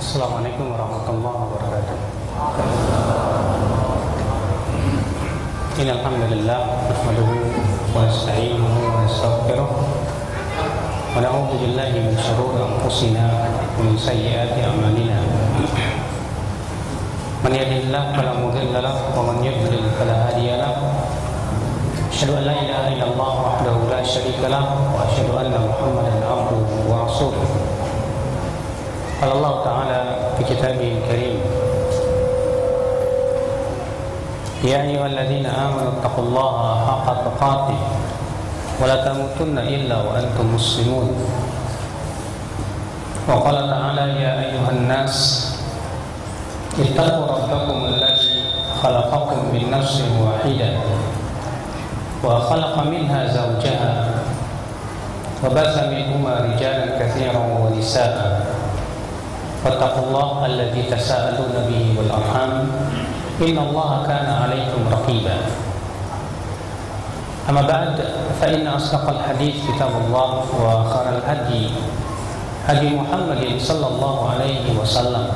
Assalamualaikum warahmatullahi wabarakatuh. Innal hamdalillah nahmaduhu wa nasta'inuhu wa nastaghfiruh wa na'udzu billahi min shururi anfusina wa min sayyiati a'malina. Man yahdihillahu fala mudilla lahu wa man yudlil fala hadiya lahu. Asyhadu an la ilaha illallah wahdahu la syarika lahu wa asyhadu anna Muhammadan abduhu wa rasuluh. قال الله تعالى في كتابه الكريم يا أيها الذين آمنوا اتقوا الله حق تقاته ولا تموتن إلا وأنتم مسلمون وقال تعالى يا أيها الناس اتقوا ربكم الذي خلقكم من نفس واحدة وخلق منها زوجها وبث منهما رجالا كثيرا ونساء واتقوا الله الذي تساءلون به والأرحام إن الله كان عليكم رقيبا أما بعد فإن أصدق الحديث كتاب الله وخير الهدي هدي محمد صلى الله عليه وسلم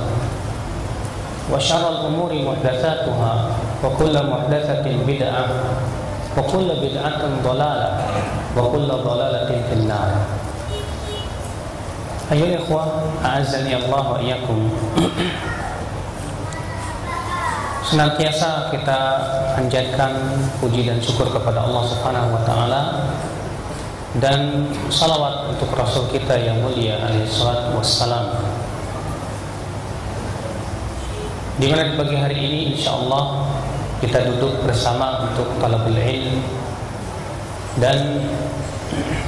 وشر الأمور محدثاتها وكل محدثة بدعة وكل بدعة ضلالة وكل ضلالة في النار. Ayo ikhwah, a'azzani Allah wa iyyakum. Senantiasa kita panjatkan puji dan syukur kepada Allah Subhanahu wa taala dan salawat untuk Rasul kita yang mulia alaihi salatu wassalam. Di mana di pagi hari ini insyaallah kita duduk bersama untuk talabul ilm dan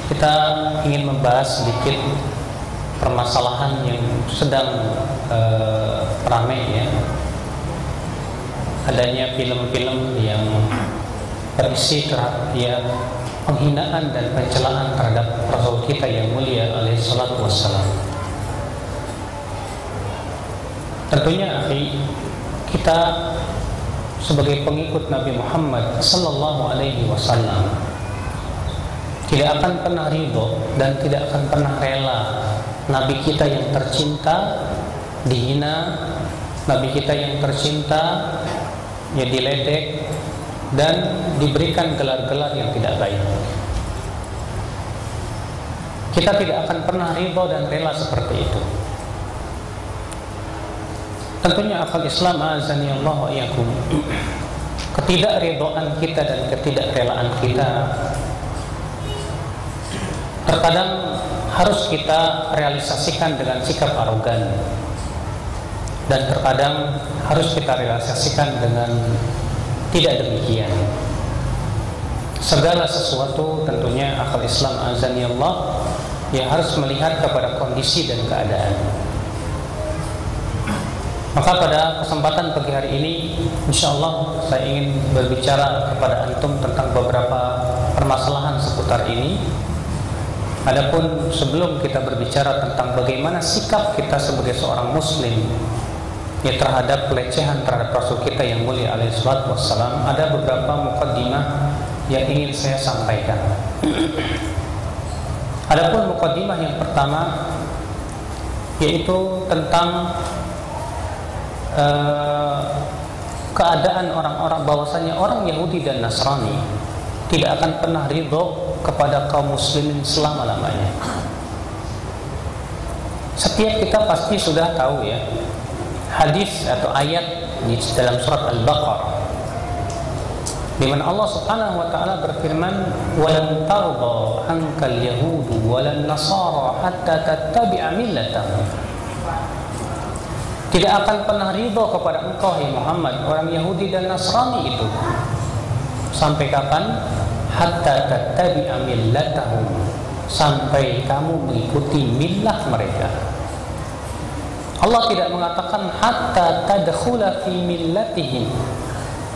kita ingin membahas sedikit permasalahan yang sedang ramai ya, adanya film-film yang berisi ya, penghinaan dan pencelaan terhadap Rasul kita yang mulia alaihi salatu wassalam. Tentunya kita sebagai pengikut Nabi Muhammad sallallahu alaihi wasallam tidak akan pernah ridho dan tidak akan pernah rela Nabi kita yang tercinta dihina, Nabi kita yang tercinta ya diledek dan diberikan gelar-gelar yang tidak baik. Kita tidak akan pernah ridho dan rela seperti itu. Tentunya akal Islam azani Allah wa iyyakum, ketidakridhoan kita dan ketidakrelaan kita terkadang harus kita realisasikan dengan sikap arogan dan terkadang harus kita realisasikan dengan tidak demikian. Segala sesuatu tentunya akal Islam azani Allah yang harus melihat kepada kondisi dan keadaan. Maka pada kesempatan pagi hari ini insyaallah saya ingin berbicara kepada antum tentang beberapa permasalahan seputar ini. Adapun sebelum kita berbicara tentang bagaimana sikap kita sebagai seorang muslim ya terhadap pelecehan terhadap Rasul kita yang mulia alaihi salatu wassalam, ada beberapa muqaddimah yang ingin saya sampaikan. Adapun muqaddimah yang pertama yaitu tentang keadaan orang-orang, bahwasanya orang Yahudi dan Nasrani tidak akan pernah ridho kepada kaum muslimin selama-lamanya. Setiap kita pasti sudah tahu ya hadis atau ayat di dalam surat Al-Baqarah di mana Allah Subhanahu wa taala berfirman walan tarda ankal yahudu walan nasara hatta tattabi'a millatahum. Tidak akan pernah ridho kepada engkau ya Muhammad orang Yahudi dan Nasrani itu sampai kapan? Hatta tattabi'a millatahum, sampai kamu mengikuti millah mereka. Allah tidak mengatakan hatta tadkhula fi millatihim,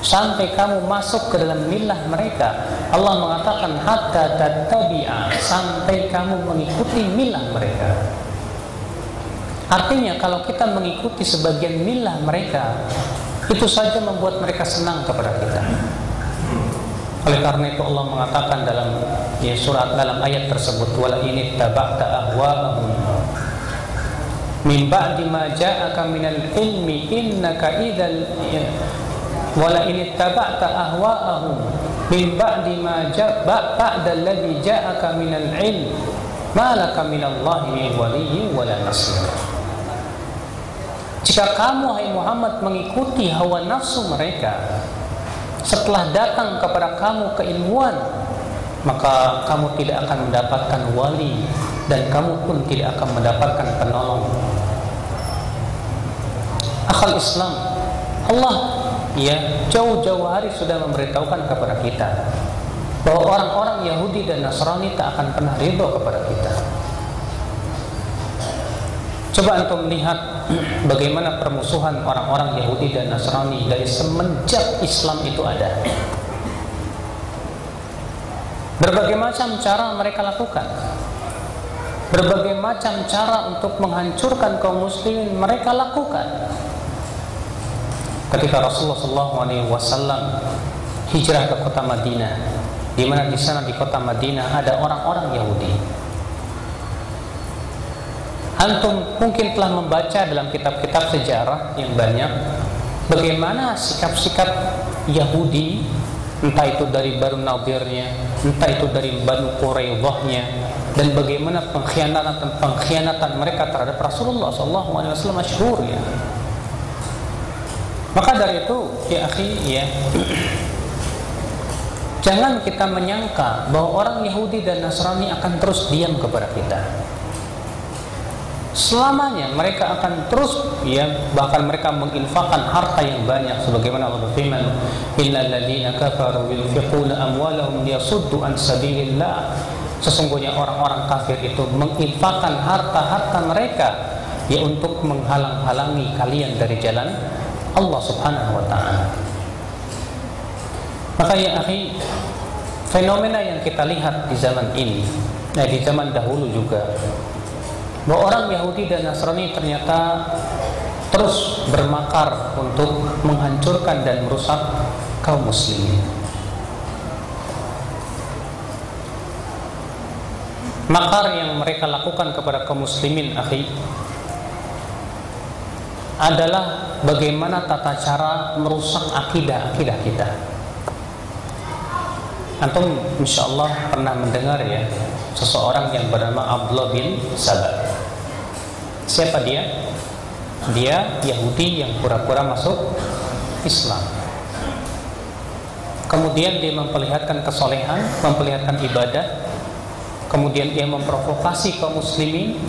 sampai kamu masuk ke dalam millah mereka. Allah mengatakan hatta tattabi'a, sampai kamu mengikuti millah mereka. Artinya kalau kita mengikuti sebagian millah mereka, itu saja membuat mereka senang kepada kita. Oleh karena itu Allah mengatakan dalam dalam ayat tersebut wala in ittaba'ta ahwa'ahum min ba'di ma ja'aka minal ilmi innaka idzal wala in ittaba'ta ahwa'ahum min ba'di ma ba'da alladhi ja'aka minal ilm ma laka minallahi min waliyyin wala nasir. Jika kamu hai Muhammad mengikuti hawa nafsu mereka setelah datang kepada kamu keilmuan, maka kamu tidak akan mendapatkan wali dan kamu pun tidak akan mendapatkan penolong. Akhal Islam, Allah jauh-jauh hari sudah memberitahukan kepada kita bahwa orang-orang Yahudi dan Nasrani tak akan pernah ridho kepada kita. Coba antum lihat bagaimana permusuhan orang-orang Yahudi dan Nasrani dari semenjak Islam itu ada. Berbagai macam cara mereka lakukan, berbagai macam cara untuk menghancurkan kaum muslimin mereka lakukan. Ketika Rasulullah SAW hijrah ke kota Madinah, di mana di sana di kota Madinah ada orang-orang Yahudi. Antum mungkin telah membaca dalam kitab-kitab sejarah yang banyak bagaimana sikap-sikap Yahudi, entah itu dari Banu Nadirnya, entah itu dari Banu Quraidzahnya, dan bagaimana pengkhianatan mereka terhadap Rasulullah SAW masyhur ya. Maka dari itu ya akhi ya, jangan kita menyangka bahwa orang Yahudi dan Nasrani akan terus diam kepada kita. Selamanya mereka akan terus ya, bahkan mereka menginfakkan harta yang banyak sebagaimana Allah berfirman, innal ladzina kafaru yunfiquna amwalahum liyasuddu an sabilillah. Sesungguhnya orang-orang kafir itu menginfakkan harta-harta mereka ya untuk menghalang-halangi kalian dari jalan Allah Subhanahu wa ta'ala. Maka ya akhi, fenomena yang kita lihat di zaman ini, di zaman dahulu juga, bahwa orang Yahudi dan Nasrani ternyata terus bermakar untuk menghancurkan dan merusak kaum muslimin. Makar yang mereka lakukan kepada kaum muslimin akhi adalah bagaimana tata cara merusak akidah kita. Antum insyaallah pernah mendengar ya seseorang yang bernama Abdullah bin Saba. Siapa dia? Dia Yahudi yang pura-pura masuk Islam. Kemudian dia memperlihatkan kesolehan, memperlihatkan ibadah. Kemudian dia memprovokasi kaum muslimin,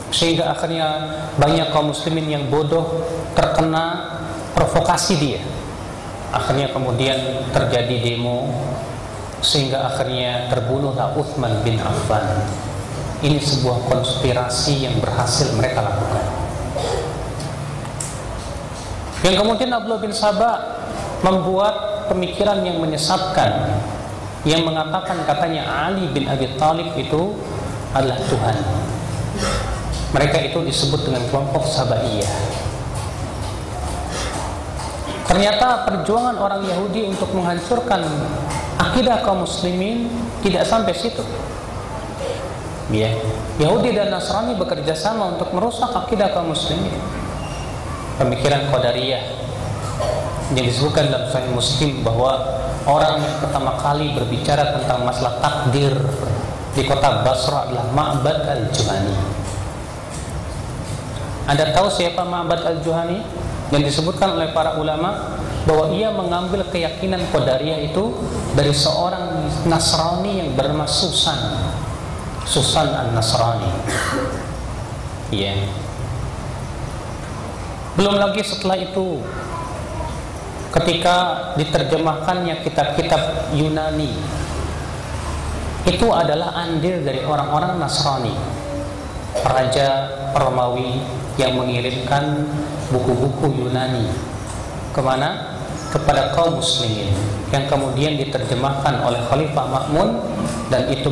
sehingga akhirnya banyak kaum muslimin yang bodoh terkena provokasi dia. Akhirnya kemudian terjadi demo, sehingga akhirnya terbunuhlah Utsman bin Affan. Ini sebuah konspirasi yang berhasil mereka lakukan. Yang kemudian Abdullah bin Saba membuat pemikiran yang menyesatkan, yang mengatakan katanya Ali bin Abi Thalib itu adalah Tuhan. Mereka itu disebut dengan kelompok Sabaiyah. Ternyata perjuangan orang Yahudi untuk menghancurkan akidah kaum muslimin tidak sampai situ. Ya, Yahudi dan Nasrani bekerja sama untuk merusak akidah kaum muslimin. Pemikiran Qadariyah yang disebutkan dalam Sahih Muslim bahwa orang yang pertama kali berbicara tentang masalah takdir di kota Basra adalah Ma'bad al-Juhani. Anda tahu siapa Ma'bad al-Juhani? Yang disebutkan oleh para ulama bahwa ia mengambil keyakinan Qadariyah itu dari seorang Nasrani yang bernama Susan an-Nasrani. Ya. Belum lagi setelah itu, ketika diterjemahkannya kitab-kitab Yunani, itu adalah andil dari orang-orang Nasrani, Raja Romawi yang mengirimkan buku-buku Yunani kemana? Kepada kaum muslimin, yang kemudian diterjemahkan oleh Khalifah Ma'mun, dan itu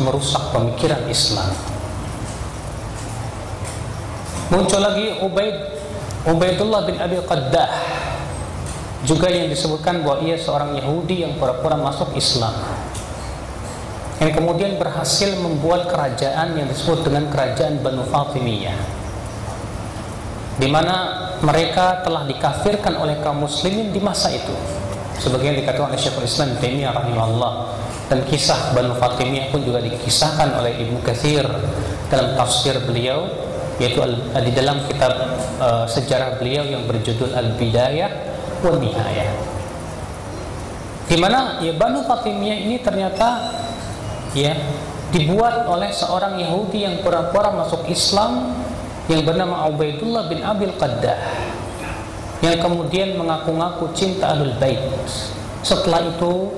merusak pemikiran Islam. Muncul lagi Ubaidullah bin Abi Qaddah, juga yang disebutkan bahwa ia seorang Yahudi yang pura-pura masuk Islam, yang kemudian berhasil membuat kerajaan yang disebut dengan kerajaan Banu Fatimiyah. di mana mereka telah dikafirkan oleh kaum muslimin di masa itu. Sebagian dikatakan oleh Syekhul Islam Taimiyah rahimahullah, dan kisah Banu Fatimiyah pun juga dikisahkan oleh Ibnu Katsir dalam tafsir beliau, yaitu di dalam kitab sejarah beliau yang berjudul Al-Bidayah wa Nihayah, di mana ya Banu Fatimiyah ini ternyata ya dibuat oleh seorang Yahudi yang pura-pura masuk Islam yang bernama Ubaidullah bin Abil Qaddah, yang kemudian mengaku-ngaku cinta Ahlul Bait. Setelah itu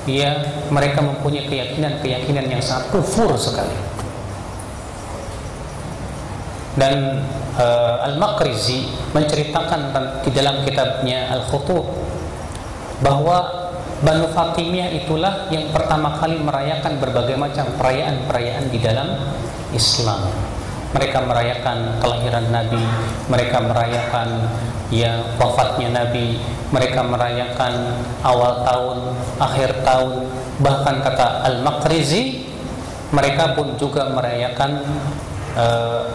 ya mereka mempunyai keyakinan yang sangat kufur sekali. Dan Al-Maqrizi menceritakan di dalam kitabnya Al-Khutuh bahwa Banu Fatimiyah itulah yang pertama kali merayakan berbagai macam perayaan-perayaan di dalam Islam. Mereka merayakan kelahiran Nabi, mereka merayakan ya wafatnya Nabi, mereka merayakan awal tahun, akhir tahun, bahkan kata Al-Maqrizi mereka pun juga merayakan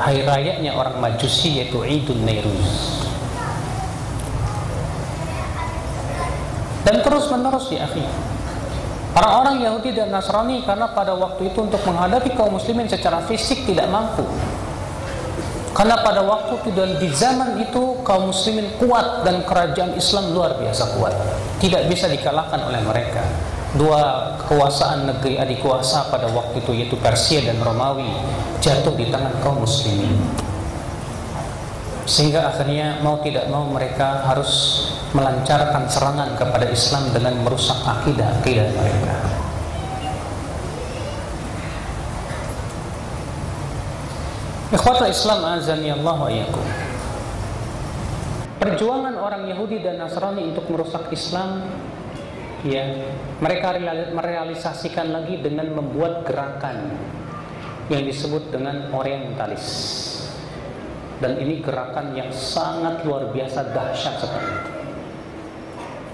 hari rayanya orang Majusi, yaitu Idul Nairuz. Dan terus menerus ya akhi, orang-orang Yahudi dan Nasrani karena pada waktu itu untuk menghadapi kaum muslimin secara fisik tidak mampu. Karena pada waktu itu dan di zaman itu kaum muslimin kuat dan kerajaan Islam luar biasa kuat, tidak bisa dikalahkan oleh mereka. Dua kekuasaan negeri adik kuasa pada waktu itu, yaitu Persia dan Romawi, jatuh di tangan kaum muslimin. Sehingga akhirnya mau tidak mau mereka harus melancarkan serangan kepada Islam dengan merusak akidah mereka. Ikhwatul Islam azani Allah wa iyyakum. Perjuangan orang Yahudi dan Nasrani untuk merusak Islam, ya, mereka merealisasikan lagi dengan membuat gerakan yang disebut dengan orientalis. Dan ini gerakan yang sangat luar biasa dahsyat sekali.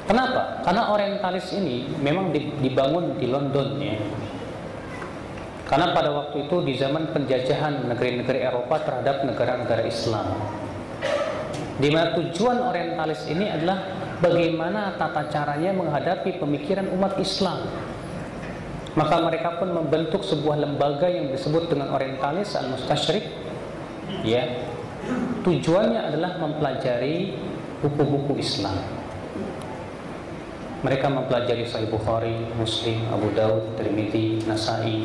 Kenapa? Karena orientalis ini memang dibangun di London ya. Karena pada waktu itu di zaman penjajahan negeri-negeri Eropa terhadap negara-negara Islam, di mana tujuan orientalis ini adalah bagaimana tata caranya menghadapi pemikiran umat Islam. Maka mereka pun membentuk sebuah lembaga yang disebut dengan orientalis al-mustasyrik ya. Tujuannya adalah mempelajari buku-buku Islam. Mereka mempelajari Sahih Bukhari, Muslim, Abu Daud, Tirmidzi, Nasai.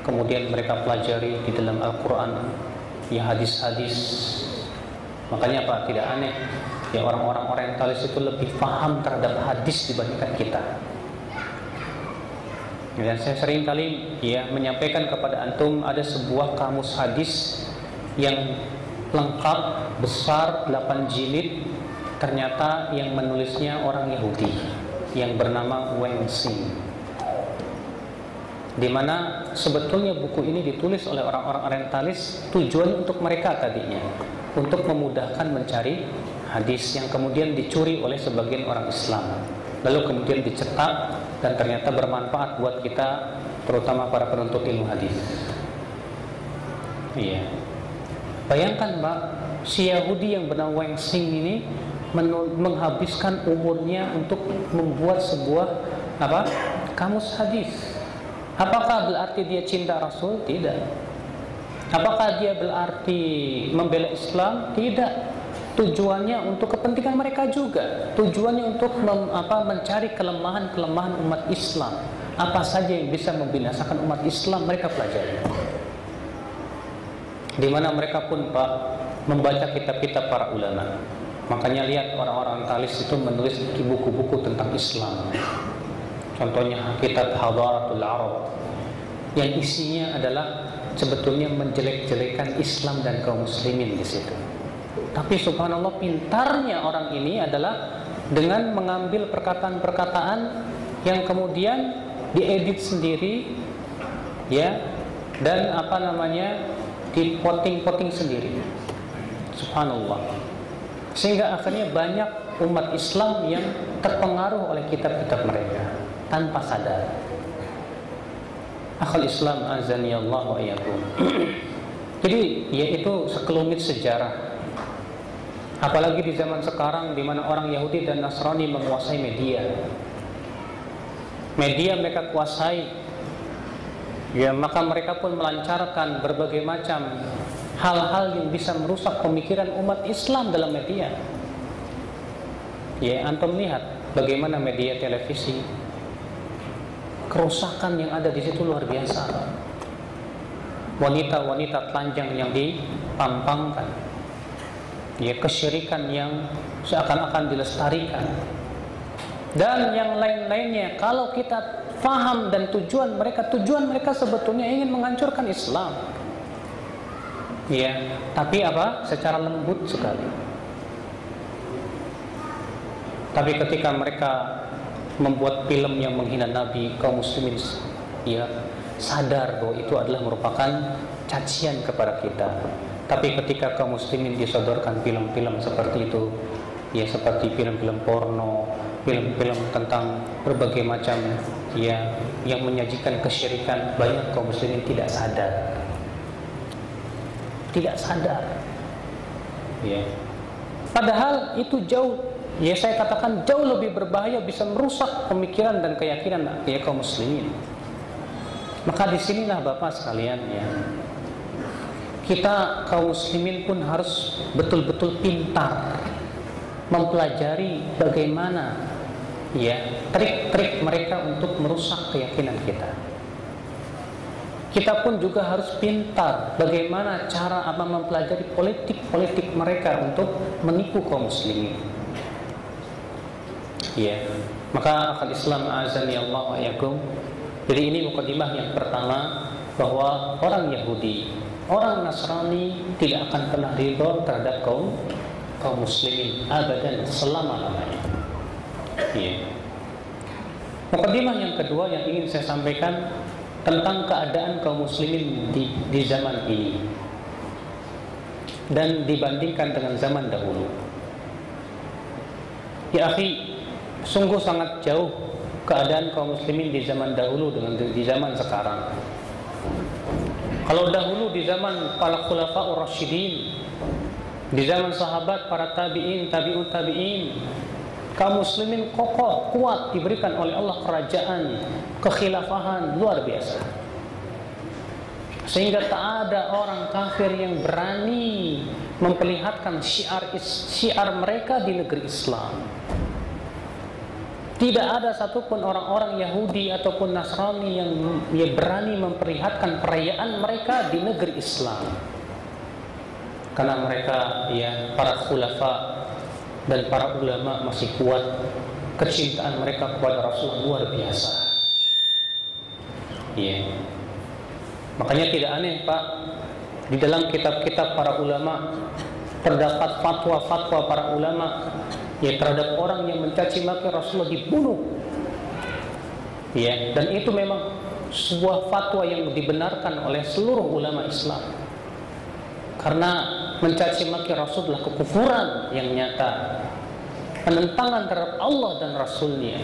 Kemudian mereka pelajari di dalam Al-Quran ya hadis-hadis. Makanya Pak, tidak aneh ya orang-orang orientalis itu lebih paham terhadap hadis dibandingkan kita. Dan saya sering kali ya menyampaikan kepada antum ada sebuah kamus hadis yang lengkap, besar, 8 jilid. Ternyata yang menulisnya orang Yahudi yang bernama Wang Xing, di mana sebetulnya buku ini ditulis oleh orang-orang orientalis tujuannya untuk mereka tadinya, untuk memudahkan mencari hadis yang kemudian dicuri oleh sebagian orang Islam, lalu kemudian dicetak dan ternyata bermanfaat buat kita, terutama para penuntut ilmu hadis. Iya. Bayangkan Pak, si Yahudi yang bernama Wang Xing ini menghabiskan umurnya untuk membuat sebuah kamus hadis. Apakah berarti dia cinta Rasul? Tidak. Apakah dia berarti membela Islam? Tidak. Tujuannya untuk kepentingan mereka juga. Tujuannya untuk mencari kelemahan-kelemahan umat Islam. Apa saja yang bisa membinasakan umat Islam mereka pelajari. Di mana mereka pun Pak membaca kitab-kitab para ulama. Makanya lihat orang-orang orientalis itu menulis buku-buku tentang Islam. Contohnya kitab Hadaratul Arab yang isinya adalah sebetulnya menjelek-jelekan Islam dan kaum muslimin di situ. Tapi subhanallah pintarnya orang ini adalah dengan mengambil perkataan-perkataan yang kemudian diedit sendiri ya, dan dipotting sendiri. Subhanallah. Sehingga akhirnya banyak umat Islam yang terpengaruh oleh kitab-kitab mereka tanpa sadar. Akhul Islam azani Allah wa iyyakum. Jadi yaitu sekelumit sejarah Apalagi di zaman sekarang di mana orang Yahudi dan Nasrani menguasai media. Media mereka kuasai. Ya, maka mereka pun melancarkan berbagai macam hal-hal yang bisa merusak pemikiran umat Islam dalam media. Ya, antum lihat bagaimana media televisi, kerusakan yang ada di situ luar biasa. Wanita-wanita telanjang yang dipampangkan, ya, kesyirikan yang seakan-akan dilestarikan, dan yang lain-lainnya. Kalau kita faham dan tujuan mereka sebetulnya ingin menghancurkan Islam, ya, tapi apa? Secara lembut sekali. Tapi ketika mereka membuat film yang menghina Nabi, kaum muslimin, ya, sadar bahwa itu adalah merupakan cacian kepada kita. Tapi ketika kaum muslimin disodorkan film-film seperti itu, ya, seperti film-film porno, film-film tentang berbagai macam, ya, yang menyajikan kesyirikan, banyak kaum muslimin tidak sadar, ya. Padahal itu jauh, ya, saya katakan jauh lebih berbahaya, bisa merusak pemikiran dan keyakinan ya kaum muslimin. Maka disinilah Bapak sekalian, ya, kita kaum muslimin pun harus betul-betul pintar mempelajari bagaimana, ya, trik-trik mereka untuk merusak keyakinan kita. Kita pun juga harus pintar bagaimana cara mempelajari politik-politik mereka untuk menipu kaum muslimin. Ya, maka akal Islam azani Allah wa yakum. Jadi ini mukadimah yang pertama, bahwa orang Yahudi, orang Nasrani tidak akan pernah ridho terhadap kaum muslimin abadan, selama-lamanya. Ya. Mukadimah yang kedua yang ingin saya sampaikan tentang keadaan kaum muslimin di zaman ini dan dibandingkan dengan zaman dahulu. Ya akhi, sungguh sangat jauh keadaan kaum muslimin di zaman dahulu dengan di zaman sekarang. Kalau dahulu di zaman para khulafaur rasyidin, di zaman sahabat, para tabi'in, tabi'ut tabi'in, kaum muslimin kokoh, kuat, diberikan oleh Allah kerajaan, kekhilafahan luar biasa, sehingga tak ada orang kafir yang berani memperlihatkan syiar mereka di negeri Islam. Tidak ada satupun orang-orang Yahudi ataupun Nasrani yang berani memperlihatkan perayaan mereka di negeri Islam, karena mereka, ya, para khulafa dan para ulama masih kuat, kecintaan mereka kepada Rasulullah luar biasa. Ya, makanya tidak aneh Pak, di dalam kitab-kitab para ulama terdapat fatwa-fatwa para ulama, ya, terhadap orang yang mencaci maki Rasulullah dibunuh. Ya, dan itu memang sebuah fatwa yang dibenarkan oleh seluruh ulama Islam. Karena mencaci maki Rasul adalah kekufuran yang nyata, penentangan terhadap Allah dan Rasulnya.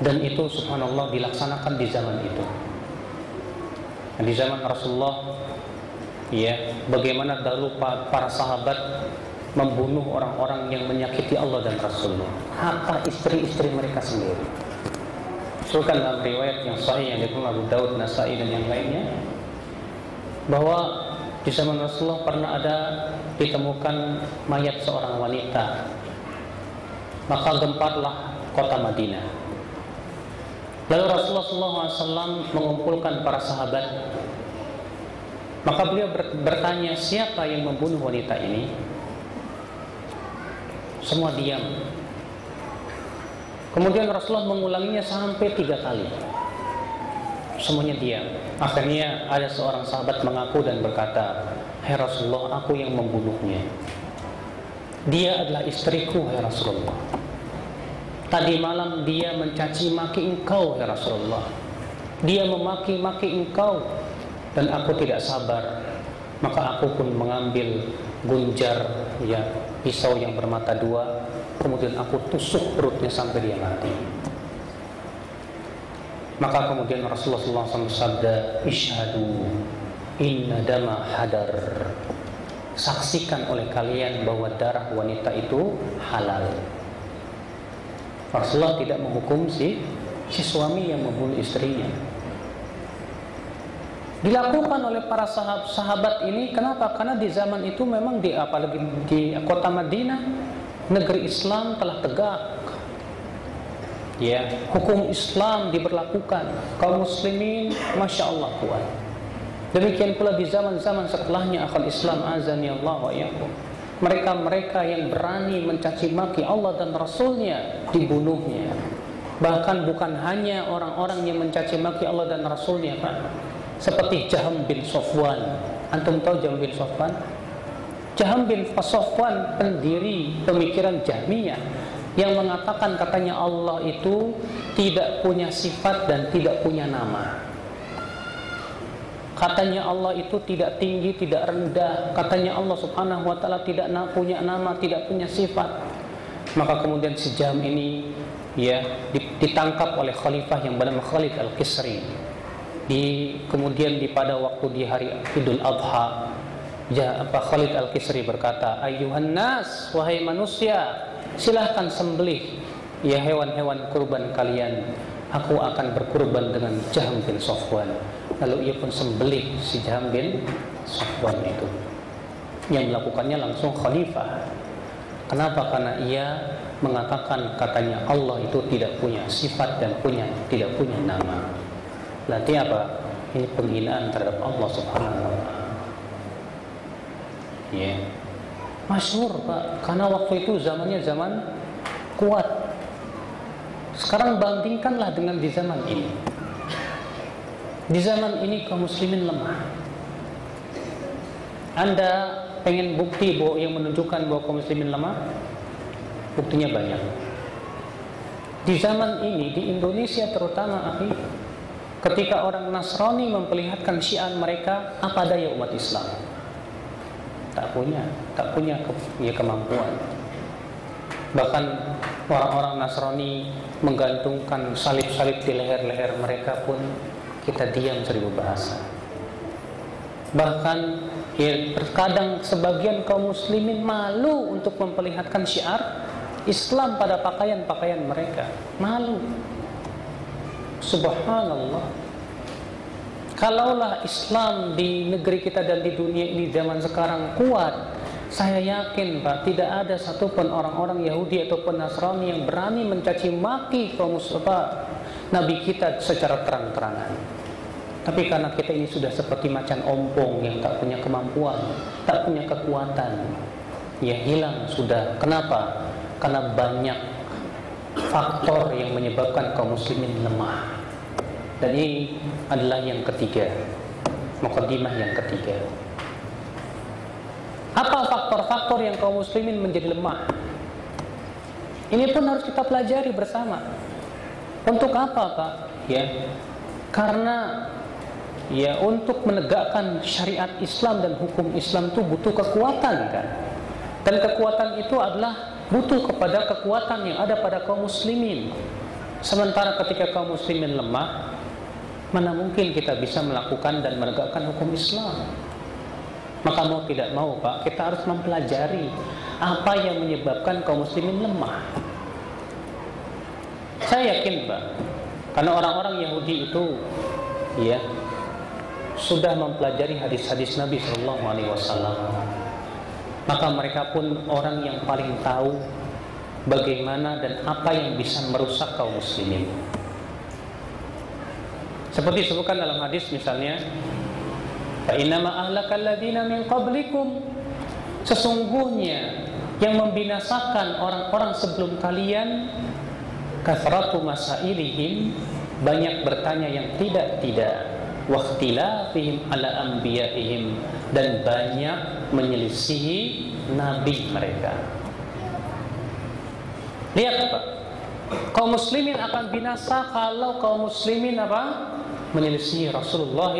Dan itu subhanallah dilaksanakan di zaman itu. Di zaman Rasulullah, ya, bagaimana dahulu para sahabat membunuh orang-orang yang menyakiti Allah dan Rasulnya, hatta istri-istri mereka sendiri. Sebutkan dalam riwayat yang sahih yang diriwayatkan Abu Daud, Nasai dan yang lainnya, bahwa di zaman Rasulullah pernah ada ditemukan mayat seorang wanita. Maka gemparlah kota Madinah. Lalu Rasulullah SAW mengumpulkan para sahabat. Maka beliau bertanya, siapa yang membunuh wanita ini? Semua diam. Kemudian Rasulullah mengulanginya sampai 3 kali. Semuanya diam. Akhirnya ada seorang sahabat mengaku dan berkata, "Hai Rasulullah, aku yang membunuhnya. Dia adalah istriku, hai Rasulullah. Tadi malam dia mencaci maki engkau, hai Rasulullah. Dia memaki-maki engkau, dan aku tidak sabar. Maka aku pun mengambil gunjar, ya, pisau yang bermata 2, kemudian aku tusuk perutnya sampai dia mati." Maka kemudian Rasulullah SAW bersabda, "Ishhadu inna dama hadar." saksikan oleh kalian bahwa darah wanita itu halal. Rasulullah tidak menghukum si suami yang membunuh istrinya. Dilakukan oleh para sahabat ini. Kenapa? Karena di zaman itu memang apalagi di kota Madinah, negeri Islam telah tegak. Ya, hukum Islam diberlakukan. Kaum muslimin, masya Allah, kuat. Demikian pula di zaman-zaman setelahnya, akhal Islam azani Allah wa iyyakum. Mereka-mereka yang berani mencaci maki Allah dan Rasulnya dibunuhnya. Bahkan bukan hanya orang-orang yang mencaci maki Allah dan Rasulnya, Pak. Seperti Jaham bin Safwan. Antum tahu Jaham bin Safwan? Jaham bin Safwan pendiri pemikiran Jahmiyah yang mengatakan katanya Allah itu tidak punya sifat dan tidak punya nama. Katanya Allah itu tidak tinggi, tidak rendah. Katanya Allah subhanahu wa ta'ala tidak punya nama, tidak punya sifat. Maka kemudian si Jaham ini ditangkap oleh khalifah yang bernama Khalid Al-Qisri. Kemudian pada waktu di hari Idul Adha, Khalid Al-Qisri berkata, "Ayyuhan nas, wahai manusia, silahkan sembelih ya hewan-hewan kurban kalian. Aku akan berkurban dengan Jaham bin Safwan." Lalu ia pun sembelih si Jaham bin Safwan itu. Yang melakukannya langsung khalifah. Kenapa? Karena ia mengatakan katanya Allah itu tidak punya sifat dan tidak punya nama. Berarti apa? Ini penghinaan terhadap Allah subhanahu wa ta'ala. Ya, masyhur, Pak. Karena waktu itu zamannya zaman kuat. Sekarang bandingkanlah dengan di zaman ini. Di zaman ini kaum muslimin lemah. Anda pengen bukti bahwa yang menunjukkan bahwa kaum muslimin lemah? Buktinya banyak. Di zaman ini, di Indonesia terutama, ketika orang Nasrani memperlihatkan syiar mereka, apa daya umat Islam? Tak punya kemampuan. Bahkan orang-orang Nasrani menggantungkan salib-salib di leher-leher mereka pun kita diam seribu bahasa. Bahkan terkadang sebagian kaum muslimin malu untuk memperlihatkan syiar Islam pada pakaian-pakaian mereka. Malu. Subhanallah. Kalaulah Islam di negeri kita dan di dunia ini zaman sekarang kuat, saya yakin, Pak, tidak ada satupun orang-orang Yahudi ataupun Nasrani yang berani mencaci maki kaum Nabi kita secara terang-terangan. Tapi karena kita ini sudah seperti macan ompong yang tak punya kemampuan, tak punya kekuatan, ya hilang sudah. Kenapa? Karena banyak faktor yang menyebabkan kaum muslimin lemah. Dan ini adalah yang ketiga, muqaddimah yang ketiga. Apa faktor-faktor yang kaum muslimin menjadi lemah? Ini pun harus kita pelajari bersama. Untuk apa, Pak? Ya, karena untuk menegakkan syariat Islam dan hukum Islam itu butuh kekuatan, kan? Dan kekuatan itu adalah butuh kepada kekuatan yang ada pada kaum muslimin. Sementara ketika kaum muslimin lemah, mana mungkin kita bisa melakukan dan menegakkan hukum Islam? Maka mau tidak mau, Pak, kita harus mempelajari apa yang menyebabkan kaum muslimin lemah. Saya yakin, Pak, karena orang-orang Yahudi itu sudah mempelajari hadis-hadis Nabi SAW, maka mereka pun orang yang paling tahu bagaimana dan apa yang bisa merusak kaum muslimin. Seperti disebutkan dalam hadis misalnya, fa innama ahlakal ladzina min qablikum, sesungguhnya yang membinasakan orang-orang sebelum kalian, kathratu masailihim, banyak bertanya yang tidak-tidak, wa ikhtilafihim ala anbiya'ihim, dan banyak menyelisihi nabi mereka. Lihat, Pak, kaum muslimin akan binasa kalau kaum muslimin menyelisihi Rasulullah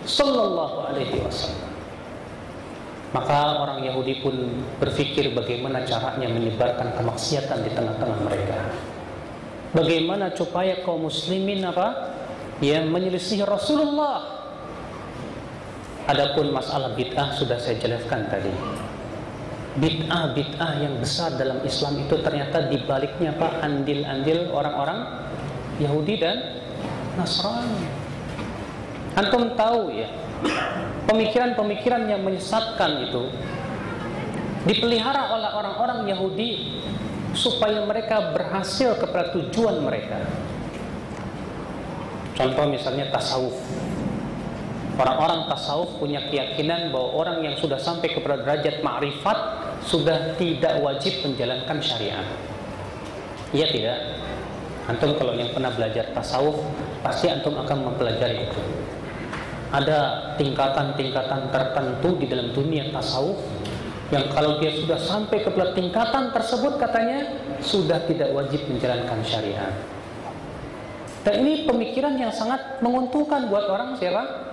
sallallahu alaihi wasallam. Maka orang Yahudi pun berpikir bagaimana caranya menyebarkan kemaksiatan di tengah-tengah mereka. Bagaimana supaya kaum muslimin yang menyelisihi Rasulullah. Adapun masalah bid'ah sudah saya jelaskan tadi. Bid'ah yang besar dalam Islam itu ternyata dibaliknya Pak, andil-andil orang-orang Yahudi dan Nasrani. Antum tahu ya, pemikiran-pemikiran yang menyesatkan itu dipelihara oleh orang-orang Yahudi supaya mereka berhasil kepada tujuan mereka. Contoh misalnya tasawuf. Orang-orang tasawuf punya keyakinan bahwa orang yang sudah sampai kepada derajat ma'rifat sudah tidak wajib menjalankan syariat. Iya tidak? Antum kalau yang pernah belajar tasawuf, pasti antum akan mempelajari itu. Ada tingkatan-tingkatan tertentu di dalam dunia tasawuf yang kalau dia sudah sampai kepada tingkatan tersebut katanya sudah tidak wajib menjalankan syariat. Dan ini pemikiran yang sangat menguntungkan buat orang siapa?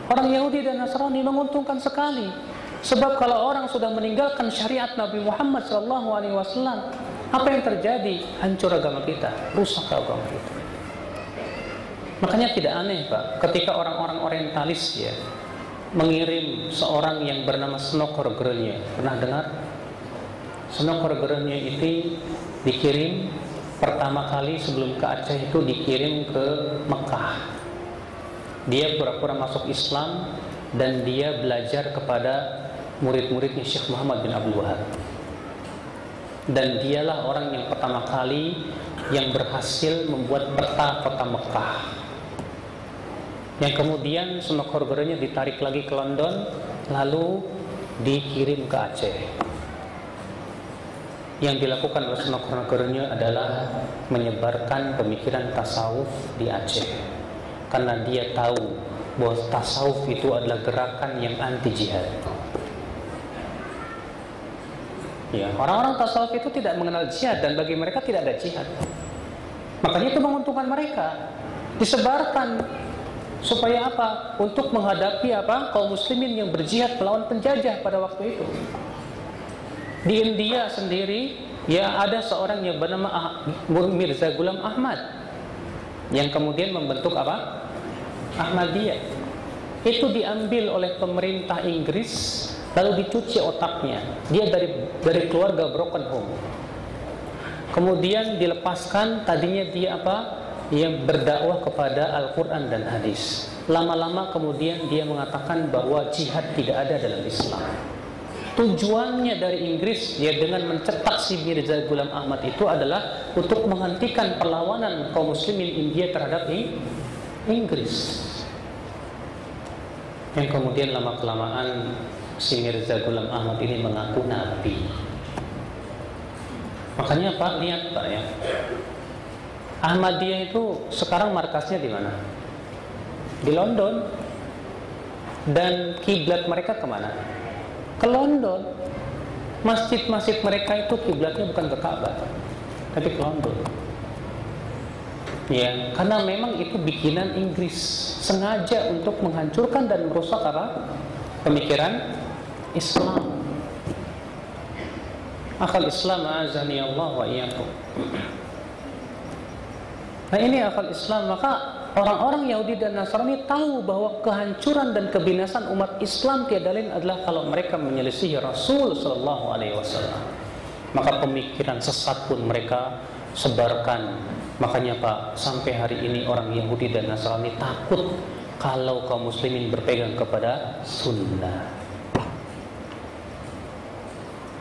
Orang Yahudi dan Nasrani, menguntungkan sekali. Sebab kalau orang sudah meninggalkan syariat Nabi Muhammad SAW, apa yang terjadi? Hancur agama kita, rusak agama kita. Makanya tidak aneh Pak, ketika orang-orang orientalis ya mengirim seorang yang bernama Snokor-Grönje. Pernah dengar? Snokor-Grönje itu dikirim pertama kali sebelum ke Aceh itu dikirim ke Mekah. Dia pura-pura masuk Islam dan dia belajar kepada murid-muridnya Syekh Muhammad bin Abdul Wahab. Dan dialah orang yang pertama kali yang berhasil membuat peta kota Mekah. Yang kemudian Snokor-Grönje ditarik lagi ke London, lalu dikirim ke Aceh. Yang dilakukan oleh Snokor-Grönje adalah menyebarkan pemikiran tasawuf di Aceh. Karena dia tahu bahwa tasawuf itu adalah gerakan yang anti jihad. Ya, orang-orang tasawuf itu tidak mengenal jihad dan bagi mereka tidak ada jihad. Makanya itu menguntungkan mereka. Disebarkan supaya apa? Untuk menghadapi apa? Kaum muslimin yang berjihad melawan penjajah pada waktu itu. Di India sendiri ya ada seorang yang bernama Mirza Ghulam Ahmad yang kemudian membentuk apa? Ahmadiyah. Itu diambil oleh pemerintah Inggris lalu dicuci otaknya. Dia dari keluarga broken home. Kemudian dilepaskan, tadinya dia apa? Yang berdakwah kepada Al-Quran dan hadis. Lama-lama kemudian dia mengatakan bahwa jihad tidak ada dalam Islam. Tujuannya dari Inggris ya dengan mencetak si Mirza Ghulam Ahmad itu adalah untuk menghentikan perlawanan kaum muslimin India terhadap Inggris. Yang kemudian lama-kelamaan si Mirza Ghulam Ahmad ini mengaku nabi. Makanya Pak, lihat Pak ya, Ahmadiyah itu sekarang markasnya di mana? Di London. Dan kiblat mereka kemana? Ke London. Masjid-masjid mereka itu kiblatnya bukan ke Ka'bah, tapi ke London. Ya, karena memang itu bikinan Inggris, sengaja untuk menghancurkan dan merusak apa? Pemikiran Islam. Akal Islam azani Allah wa iyyakum. Nah ini akal Islam. Maka orang-orang Yahudi dan Nasrani tahu bahwa kehancuran dan kebinasan umat Islam tiada lain adalah kalau mereka menyelisihi Rasul sallallahu alaihi wasallam. Maka pemikiran sesat pun mereka sebarkan. Makanya Pak, sampai hari ini orang Yahudi dan Nasrani takut kalau kaum muslimin berpegang kepada sunnah.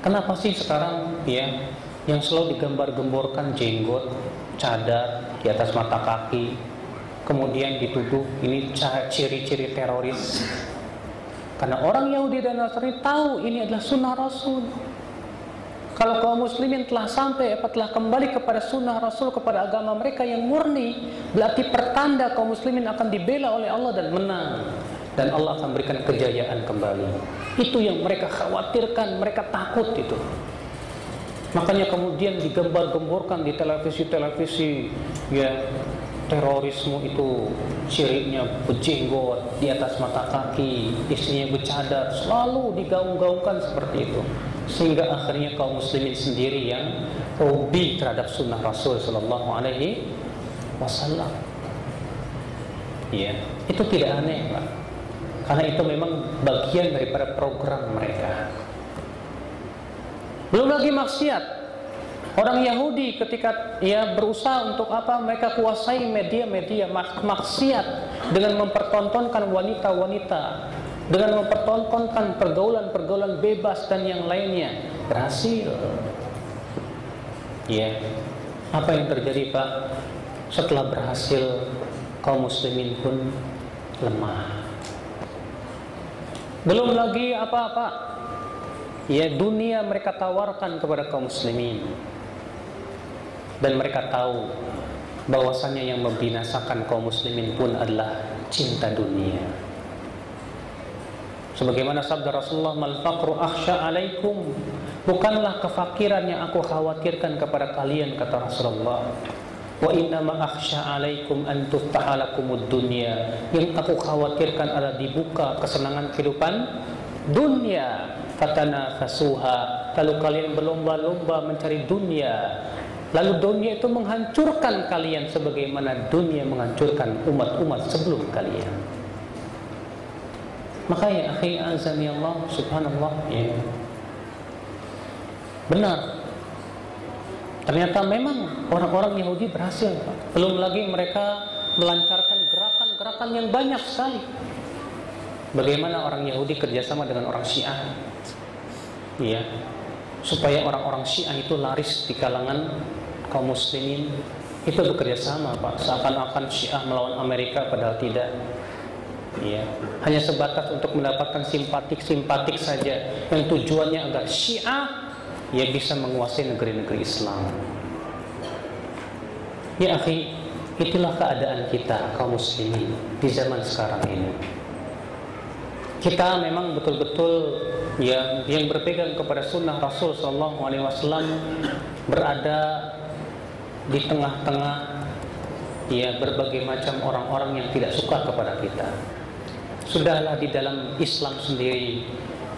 Kenapa sih sekarang ya yang selalu digambar-gemborkan jenggot, cadar di atas mata kaki, kemudian dituduh ini ciri-ciri teroris? Karena orang Yahudi dan Nasrani tahu ini adalah sunnah Rasul. Kalau kaum muslimin telah sampai, telah kembali kepada sunnah Rasul, kepada agama mereka yang murni, berarti pertanda kaum muslimin akan dibela oleh Allah dan menang, dan Allah akan berikan kejayaan kembali. Itu yang mereka khawatirkan, mereka takut itu. Makanya kemudian digembar-gemborkan di televisi-televisi, ya terorisme itu cirinya berjenggot di atas mata kaki, istrinya bercadar, selalu digaung-gaungkan seperti itu. Sehingga akhirnya kaum muslimin sendiri yang hobi terhadap sunnah Rasul sallallahu alaihi wasallam. Ya, itu tidak aneh, Pak. karena itu memang bagian daripada program mereka. Belum lagi maksiat. Orang Yahudi ketika berusaha untuk apa? Mereka kuasai media-media maksiat dengan mempertontonkan wanita-wanita, dengan mempertontonkan pergaulan-pergaulan bebas dan yang lainnya. Berhasil. Ya. Apa yang terjadi, Pak? Setelah berhasil, kaum muslimin pun lemah. Belum lagi apa-apa. Ya, dunia mereka tawarkan kepada kaum muslimin. Dan mereka tahu bahwasanya yang membinasakan kaum muslimin pun adalah cinta dunia. Sebagaimana sabda Rasulullah, "Mal faqru akhsha alaikum." Bukanlah kefakiran yang aku khawatirkan kepada kalian, kata Rasulullah. "Wa inna ma akhsha alaikum an tuftaha lakumud dunya." Yang aku khawatirkan adalah dibuka kesenangan kehidupan dunia. Fatanafasuha. Kalau kalian berlomba-lomba mencari dunia, lalu dunia itu menghancurkan kalian sebagaimana dunia menghancurkan umat-umat sebelum kalian. Maka ya akhi azani Allah, subhanallah, ya. Benar. Ternyata memang orang-orang Yahudi berhasil. Belum lagi mereka melancarkan gerakan-gerakan yang banyak sekali. Bagaimana orang Yahudi kerjasama dengan orang Syiah, ya, supaya orang-orang Syiah itu laris di kalangan kaum muslimin. Itu bekerja sama, Pak. Seakan-akan Syiah melawan Amerika, padahal tidak. Ya, hanya sebatas untuk mendapatkan simpatik saja, yang tujuannya agar Syiah bisa menguasai negeri-negeri Islam. Ya akhi, itulah keadaan kita kaum muslimin di zaman sekarang ini. Kita memang betul-betul yang berpegang kepada sunnah Rasul Sallallahu Alaihi Wasallam berada di tengah-tengah berbagai macam orang-orang yang tidak suka kepada kita. Sudahlah di dalam Islam sendiri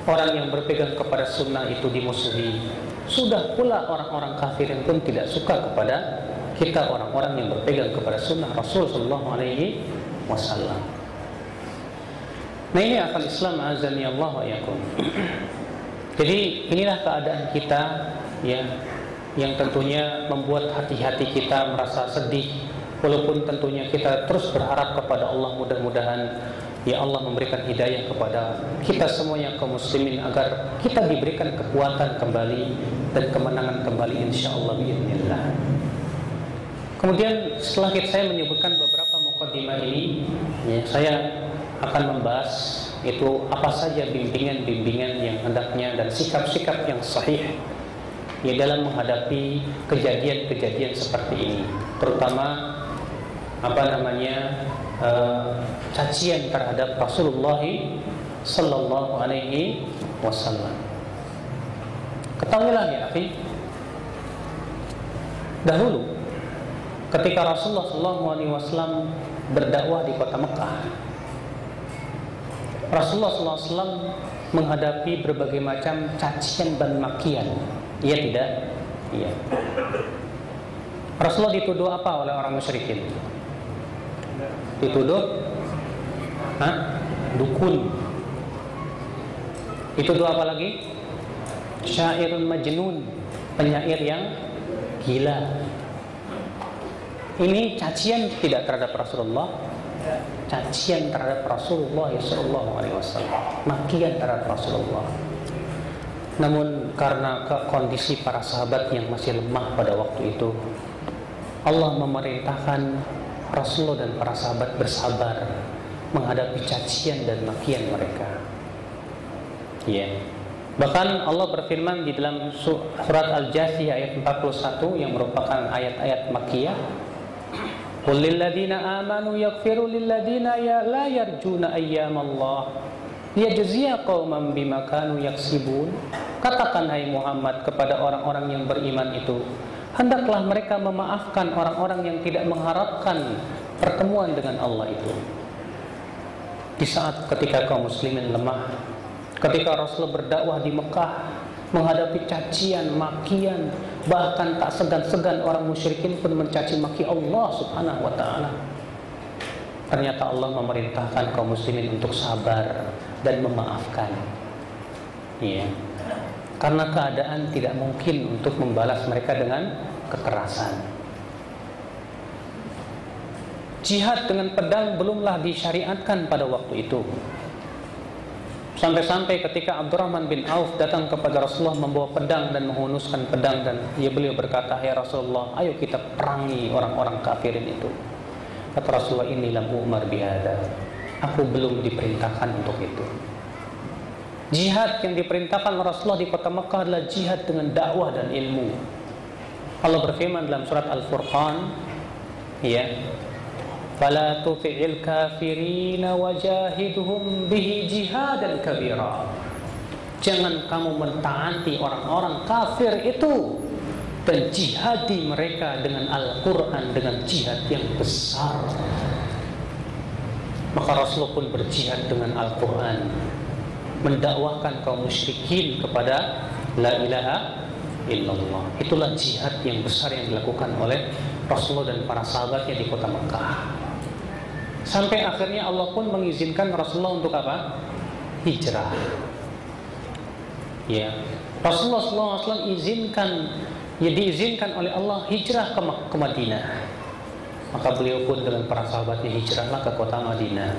orang yang berpegang kepada sunnah itu dimusuhi. Sudah pula orang-orang kafir yang pun tidak suka kepada kita, orang-orang yang berpegang kepada sunnah Rasul Sallallahu Alaihi Wasallam. Nah, ini akal Islam azani Allah wa yakum. Jadi inilah keadaan kita, ya, yang tentunya membuat hati-hati kita merasa sedih. Walaupun tentunya kita terus berharap kepada Allah, mudah-mudahan ya Allah memberikan hidayah kepada kita semuanya kaum muslimin agar kita diberikan kekuatan kembali dan kemenangan kembali insyaallah biidznillah. Kemudian setelah saya menyebutkan beberapa mukaddimah ini, ya, saya akan membahas itu apa saja bimbingan-bimbingan yang hendaknya dan sikap-sikap yang sahih dalam menghadapi kejadian-kejadian seperti ini, terutama cacian terhadap Rasulullah Sallallahu Alaihi Wasallam. Ketahuilah ya akhi, dahulu ketika Rasulullah Sallallahu Alaihi Wasallam berdakwah di kota Mekah, Rasulullah SAW menghadapi berbagai macam cacian dan makian. Iya tidak? Iya. Rasulullah dituduh apa oleh orang musyrikin? Dituduh dukun. Dituduh apa lagi? Syairun majnun, penyair yang gila. Ini cacian tidak terhadap Rasulullah? Cacian terhadap Rasulullah Sallallahu Alaihi Wasallam, makian terhadap Rasulullah. Namun karena kondisi para sahabat yang masih lemah pada waktu itu, Allah memerintahkan Rasulullah dan para sahabat bersabar menghadapi cacian dan makian mereka. Ya. Bahkan Allah berfirman di dalam surat Al-Jathiyah ayat 41 yang merupakan ayat-ayat makiyah, "Qul lil ladzina amanu yaghfiru lil ladzina la yarjuna ayyamallah liyajziya qauman bima kanu yaksibun." Katakan hai Muhammad kepada orang-orang yang beriman itu, hendaklah mereka memaafkan orang-orang yang tidak mengharapkan pertemuan dengan Allah itu. Di saat ketika kaum muslimin lemah, ketika Rasulullah berdakwah di Mekah menghadapi cacian, makian, bahkan tak segan-segan orang musyrikin pun mencaci maki Allah Subhanahu wa taala. ternyata Allah memerintahkan kaum muslimin untuk sabar dan memaafkan. Ya. Karena keadaan tidak mungkin untuk membalas mereka dengan kekerasan. Jihad dengan pedang belumlah disyariatkan pada waktu itu. Sampai-sampai ketika Abdurrahman bin Auf datang kepada Rasulullah membawa pedang dan menghunuskan pedang, dan beliau berkata, "Ya Rasulullah, ayo kita perangi orang-orang kafirin itu." Kata Rasulullah, "Inni lam umar bihada." Aku belum diperintahkan untuk itu. Jihad yang diperintahkan Rasulullah di kota Mekah adalah jihad dengan dakwah dan ilmu. Allah berfirman dalam surat Al-Furqan, ya, "Fala tuti'il kafirina wajahidhum bihi jihadan kabira." Jangan kamu mentaati orang-orang kafir itu, dan jihadi mereka dengan Al-Quran, dengan jihad yang besar. Maka Rasulullah pun berjihad dengan Al-Quran, mendakwahkan kaum musyrikin kepada la ilaha illallah. Itulah jihad yang besar yang dilakukan oleh Rasulullah dan para sahabatnya di kota Mekah. Sampai akhirnya Allah pun mengizinkan Rasulullah untuk apa? Hijrah. Ya, Rasulullah SAW diizinkan oleh Allah hijrah ke Madinah. Maka beliau pun dengan para sahabatnya hijrahlah ke kota Madinah.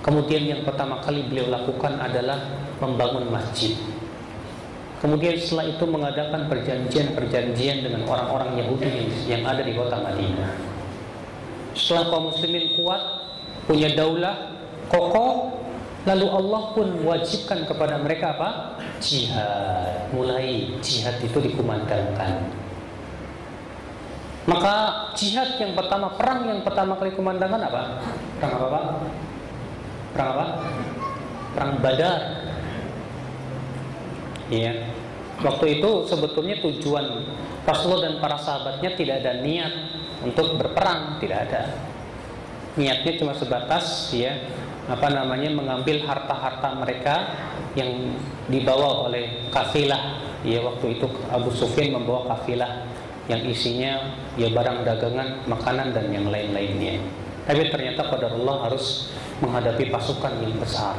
Kemudian yang pertama kali beliau lakukan adalah membangun masjid. Kemudian setelah itu mengadakan perjanjian dengan orang-orang Yahudi yang ada di kota Madinah. Setelah kaum muslimin kuat, punya daulah kokoh, lalu Allah pun wajibkan kepada mereka apa? Jihad. Mulai jihad itu dikumandangkan. Maka jihad yang pertama, perang yang pertama kali kumandangkan apa? Perang apa, Pak? Perang apa? Perang Badar. Iya. Waktu itu sebetulnya tujuan Rasulullah dan para sahabatnya tidak ada niat untuk berperang, tidak ada. Niatnya cuma sebatas mengambil harta-harta mereka yang dibawa oleh kafilah. Ya, waktu itu Abu Sufyan membawa kafilah yang isinya barang dagangan, makanan dan yang lain-lainnya. Tapi ternyata qadarullah harus menghadapi pasukan yang besar.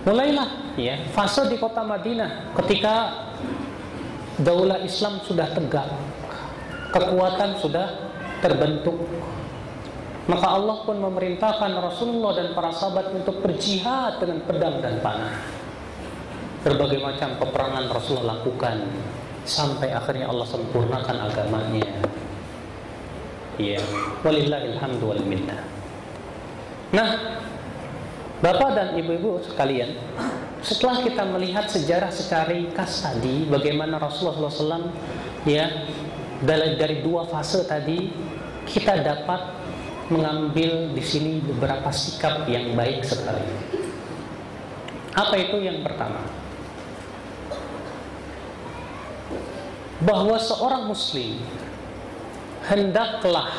Mulailah fase di kota Madinah ketika daulah Islam sudah tegak, kekuatan sudah terbentuk. Maka Allah pun memerintahkan Rasulullah dan para sahabat untuk berjihad dengan pedang dan panah. Berbagai macam peperangan Rasulullah lakukan sampai akhirnya Allah sempurnakan agamanya. Ya, walillahil hamdu wal minnah. Nah, Bapak dan Ibu-ibu sekalian, setelah kita melihat sejarah secara ringkas tadi, bagaimana Rasulullah SAW dari dua fase tadi, kita dapat mengambil di sini beberapa sikap yang baik sekali. Apa itu yang pertama? Bahwa seorang muslim hendaklah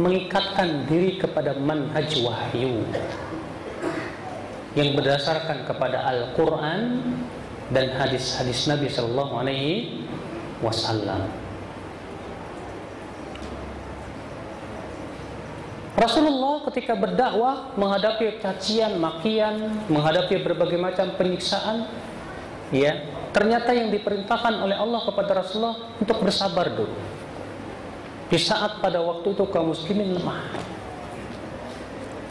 mengikatkan diri kepada manhaj wahyu yang berdasarkan kepada Al-Quran dan hadis-hadis Nabi Sallallahu Alaihi Wasallam. Rasulullah ketika berdakwah menghadapi cacian, makian, menghadapi berbagai macam penyiksaan, ternyata yang diperintahkan oleh Allah kepada Rasulullah untuk bersabar dulu. Di saat pada waktu itu kaum muslimin lemah.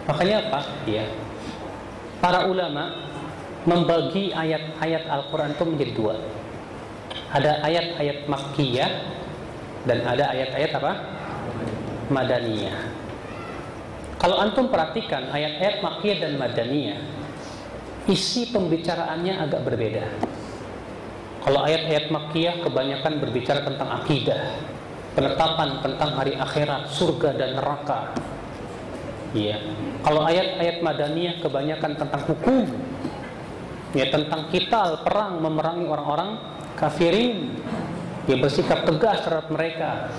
Makanya apa? Para ulama membagi ayat-ayat Al-Quran itu menjadi dua. Ada ayat-ayat Makkiyah dan ada ayat-ayat apa? Madaniyah. Kalau antum perhatikan ayat-ayat Makkiyah dan Madaniyah, isi pembicaraannya agak berbeda. Kalau ayat-ayat Makkiyah kebanyakan berbicara tentang akidah, penetapan tentang hari akhirat, surga dan neraka. Kalau ayat-ayat Madaniyah kebanyakan tentang hukum, tentang qital, perang, memerangi orang-orang kafirin, bersikap tegas terhadap mereka.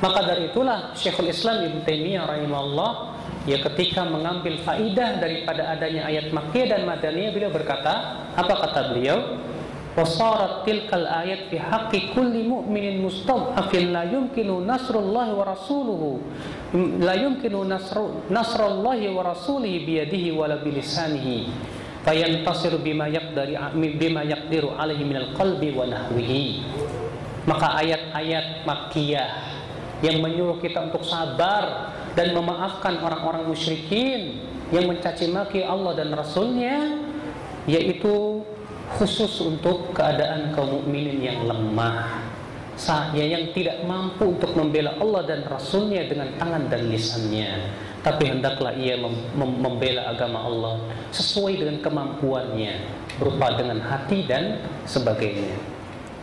Maka dari itulah Syekhul Islam Ibnu Taimiyah rahimahullah, ketika mengambil faidah daripada adanya ayat Makkiyah dan Madaniyah, beliau berkata, apa kata beliau? Wasarat tilkal ayat fi haqqi kulli mu'minin mustad'afin la yumkinu nasrullahi wa rasuluhu la yumkinu nasrullahi wa rasulihi biyadihi wala bilisanihi fayantasiru bima yaqdiru alaihi minal qalbi wa nahwihi. Maka ayat-ayat Makkiyah yang menyuruh kita untuk sabar dan memaafkan orang-orang musyrikin yang mencaci maki Allah dan Rasulnya, yaitu khusus untuk keadaan kaum mukminin yang lemah, yang tidak mampu untuk membela Allah dan Rasulnya dengan tangan dan lisannya, tapi hendaklah ia membela agama Allah sesuai dengan kemampuannya, berupa dengan hati dan sebagainya.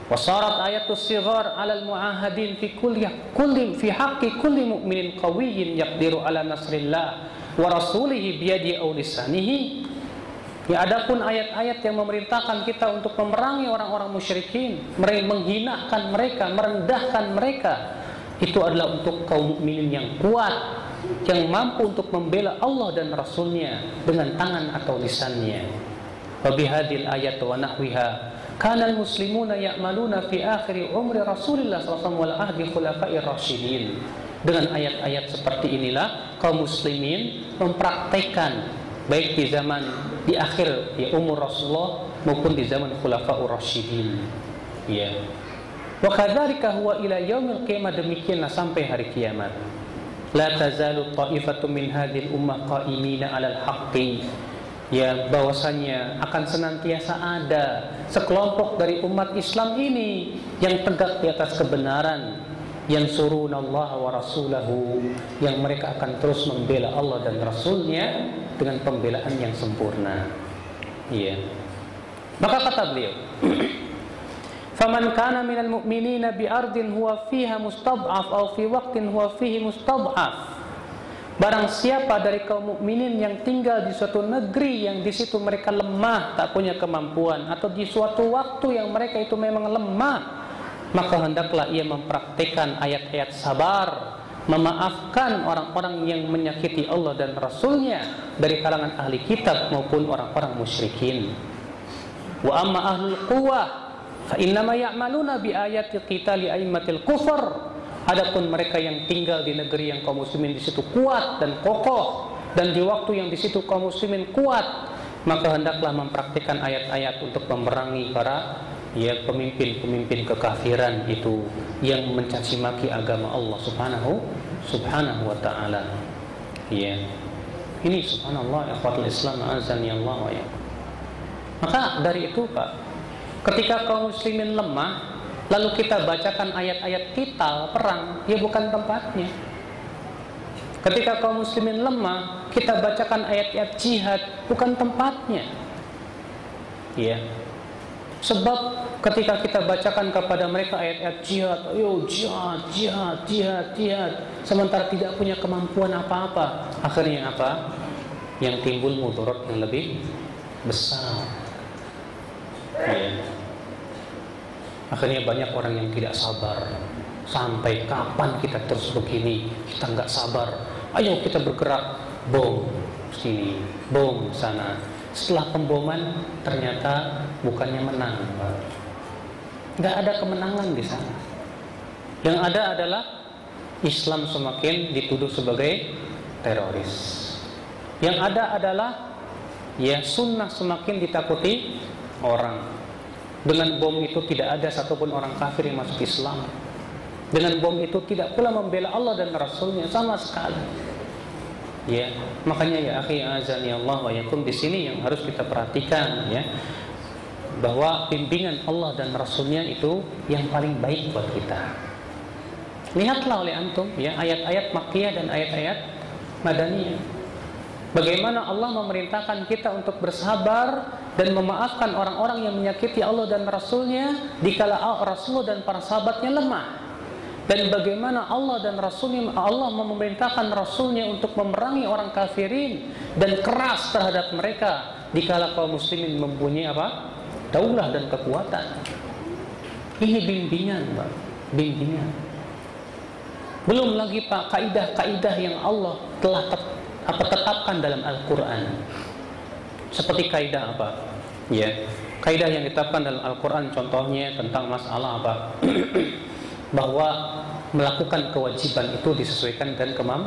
Wasarat ayatus sighar 'alal mu'ahadin fi fi haqqi kulli mu'minin qawiyyin yaqdiru 'ala nasrillah wa rasulihi biyadi aw lisanihi. Ya, adapun ayat-ayat yang memerintahkan kita untuk memerangi orang-orang musyrikin, menghinakan mereka, merendahkan mereka, itu adalah untuk kaum mukminin yang kuat, yang mampu untuk membela Allah dan Rasulnya dengan tangan atau lisannya. Wa bihadil ayat wa nahwiha kana al-muslimuna ya'maluna fi akhir umri Rasulillah sallallahu alaihi wasallam wal ahdi khulafa'ir rasyidin. Dengan ayat-ayat seperti inilah kaum muslimin mempraktekkan baik di akhir umur Rasulullah maupun di zaman khulafa'ur rasyidin. Ya. Wa kadzalika huwa ila yaumil qiyamah, demikianlah sampai hari kiamat. La tazalu ta'ifatu min hadhil ummah qa'imina 'alal haqqi. Ya, bahwasanya akan senantiasa ada sekelompok dari umat Islam ini yang tegak di atas kebenaran, yang surunallaha wa rasulahu, yang mereka akan terus membela Allah dan Rasulnya dengan pembelaan yang sempurna. Iya. Maka kata beliau, faman kana minal mu'minina bi ardin huwa fiha mustad'af aw fi waqtin huwa fihi mustad'af. Barang siapa dari kaum mukminin yang tinggal di suatu negeri yang di situ mereka lemah, tak punya kemampuan, atau di suatu waktu yang mereka itu memang lemah, maka hendaklah ia mempraktikkan ayat-ayat sabar, memaafkan orang-orang yang menyakiti Allah dan Rasulnya dari kalangan ahli kitab maupun orang-orang musyrikin. Wa amma ahlul quwwah fa innama ya'maluna bi ayati qitali aimmatil kufur. Adapun mereka yang tinggal di negeri yang kaum muslimin di situ kuat dan kokoh, dan di waktu yang di situ kaum muslimin kuat, maka hendaklah mempraktikkan ayat-ayat untuk memerangi para pemimpin-pemimpin kekafiran itu yang mencaci maki agama Allah subhanahu wa ta'ala. Ya. Ini subhanallah, ikhwatul Islam azani Allah wa ya. Maka dari itu Pak, ketika kaum muslimin lemah, lalu kita bacakan ayat-ayat qital, perang, ya bukan tempatnya. Ketika kaum muslimin lemah, kita bacakan ayat-ayat jihad, bukan tempatnya. Ya. Sebab ketika kita bacakan kepada mereka ayat-ayat jihad, ayo jihad, sementara tidak punya kemampuan apa-apa, akhirnya apa? Yang timbul mudarat yang lebih besar. Ya. Akhirnya banyak orang yang tidak sabar. Sampai kapan kita terus begini? Kita nggak sabar. Ayo kita bergerak, bom sini, bom sana. Setelah pemboman ternyata bukannya menang, nggak ada kemenangan di sana. Yang ada adalah Islam semakin dituduh sebagai teroris. Yang ada adalah sunnah semakin ditakuti orang. Dengan bom itu tidak ada satupun orang kafir yang masuk Islam. Dengan bom itu tidak pula membela Allah dan Rasulnya sama sekali. Ya, makanya ya akhi azani Allah wa yakum, di sini yang harus kita perhatikan ya, bahwa bimbingan Allah dan Rasulnya itu yang paling baik buat kita. Lihatlah oleh antum ya ayat-ayat Makkiyah dan ayat-ayat Madaniyah. Bagaimana Allah memerintahkan kita untuk bersabar dan memaafkan orang-orang yang menyakiti Allah dan Rasulnya dikala Rasulullah dan para sahabatnya lemah. Dan bagaimana Allah dan Rasulnya, Allah memerintahkan Rasulnya untuk memerangi orang kafirin dan keras terhadap mereka dikala kaum muslimin mempunyai apa? Daulah dan kekuatan. Ini bimbingan Pak, bimbingan. Belum lagi Pak kaidah-kaidah yang Allah telah tetapkan dalam Al-Quran. Seperti kaidah apa? Ya, Kaidah yang ditetapkan dalam Al-Quran contohnya tentang masalah apa? Bahwa melakukan kewajiban itu disesuaikan dengan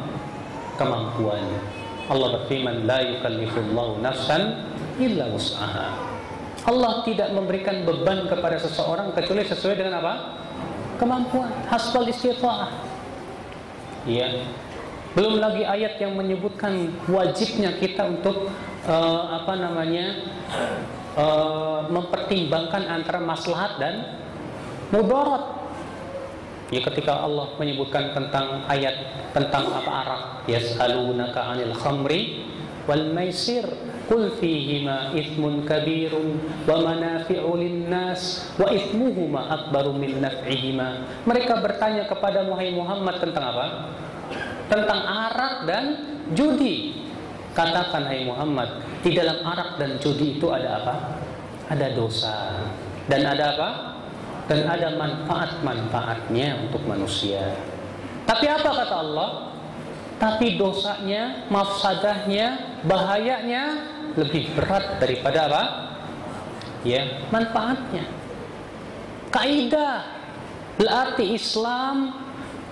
kemampuan. Allah berfirman, la yukallifullahu nafsan illa wus'aha. Allah tidak memberikan beban kepada seseorang kecuali sesuai dengan apa? Kemampuan, hasbal istita'ah. Ya. Belum lagi ayat yang menyebutkan wajibnya kita untuk mempertimbangkan antara maslahat dan mudarat. Ya, ketika Allah menyebutkan tentang ayat tentang apa arak, yas'alunaka 'anil khamri wal maisir qul fihima itsmun kabirun wa manafi'u lin-nas wa itsmuhuma akbaru min naf'ihima. Mereka bertanya kepada Muhammad tentang apa? Tentang arak dan judi. Katakan, hai Muhammad, di dalam arak dan judi itu ada apa? Ada dosa. Dan ada apa? Dan ada manfaat-manfaatnya untuk manusia. Tapi apa kata Allah? Tapi dosanya, mafsadahnya, bahayanya lebih berat daripada apa? Ya, manfaatnya. Kaidah berarti Islam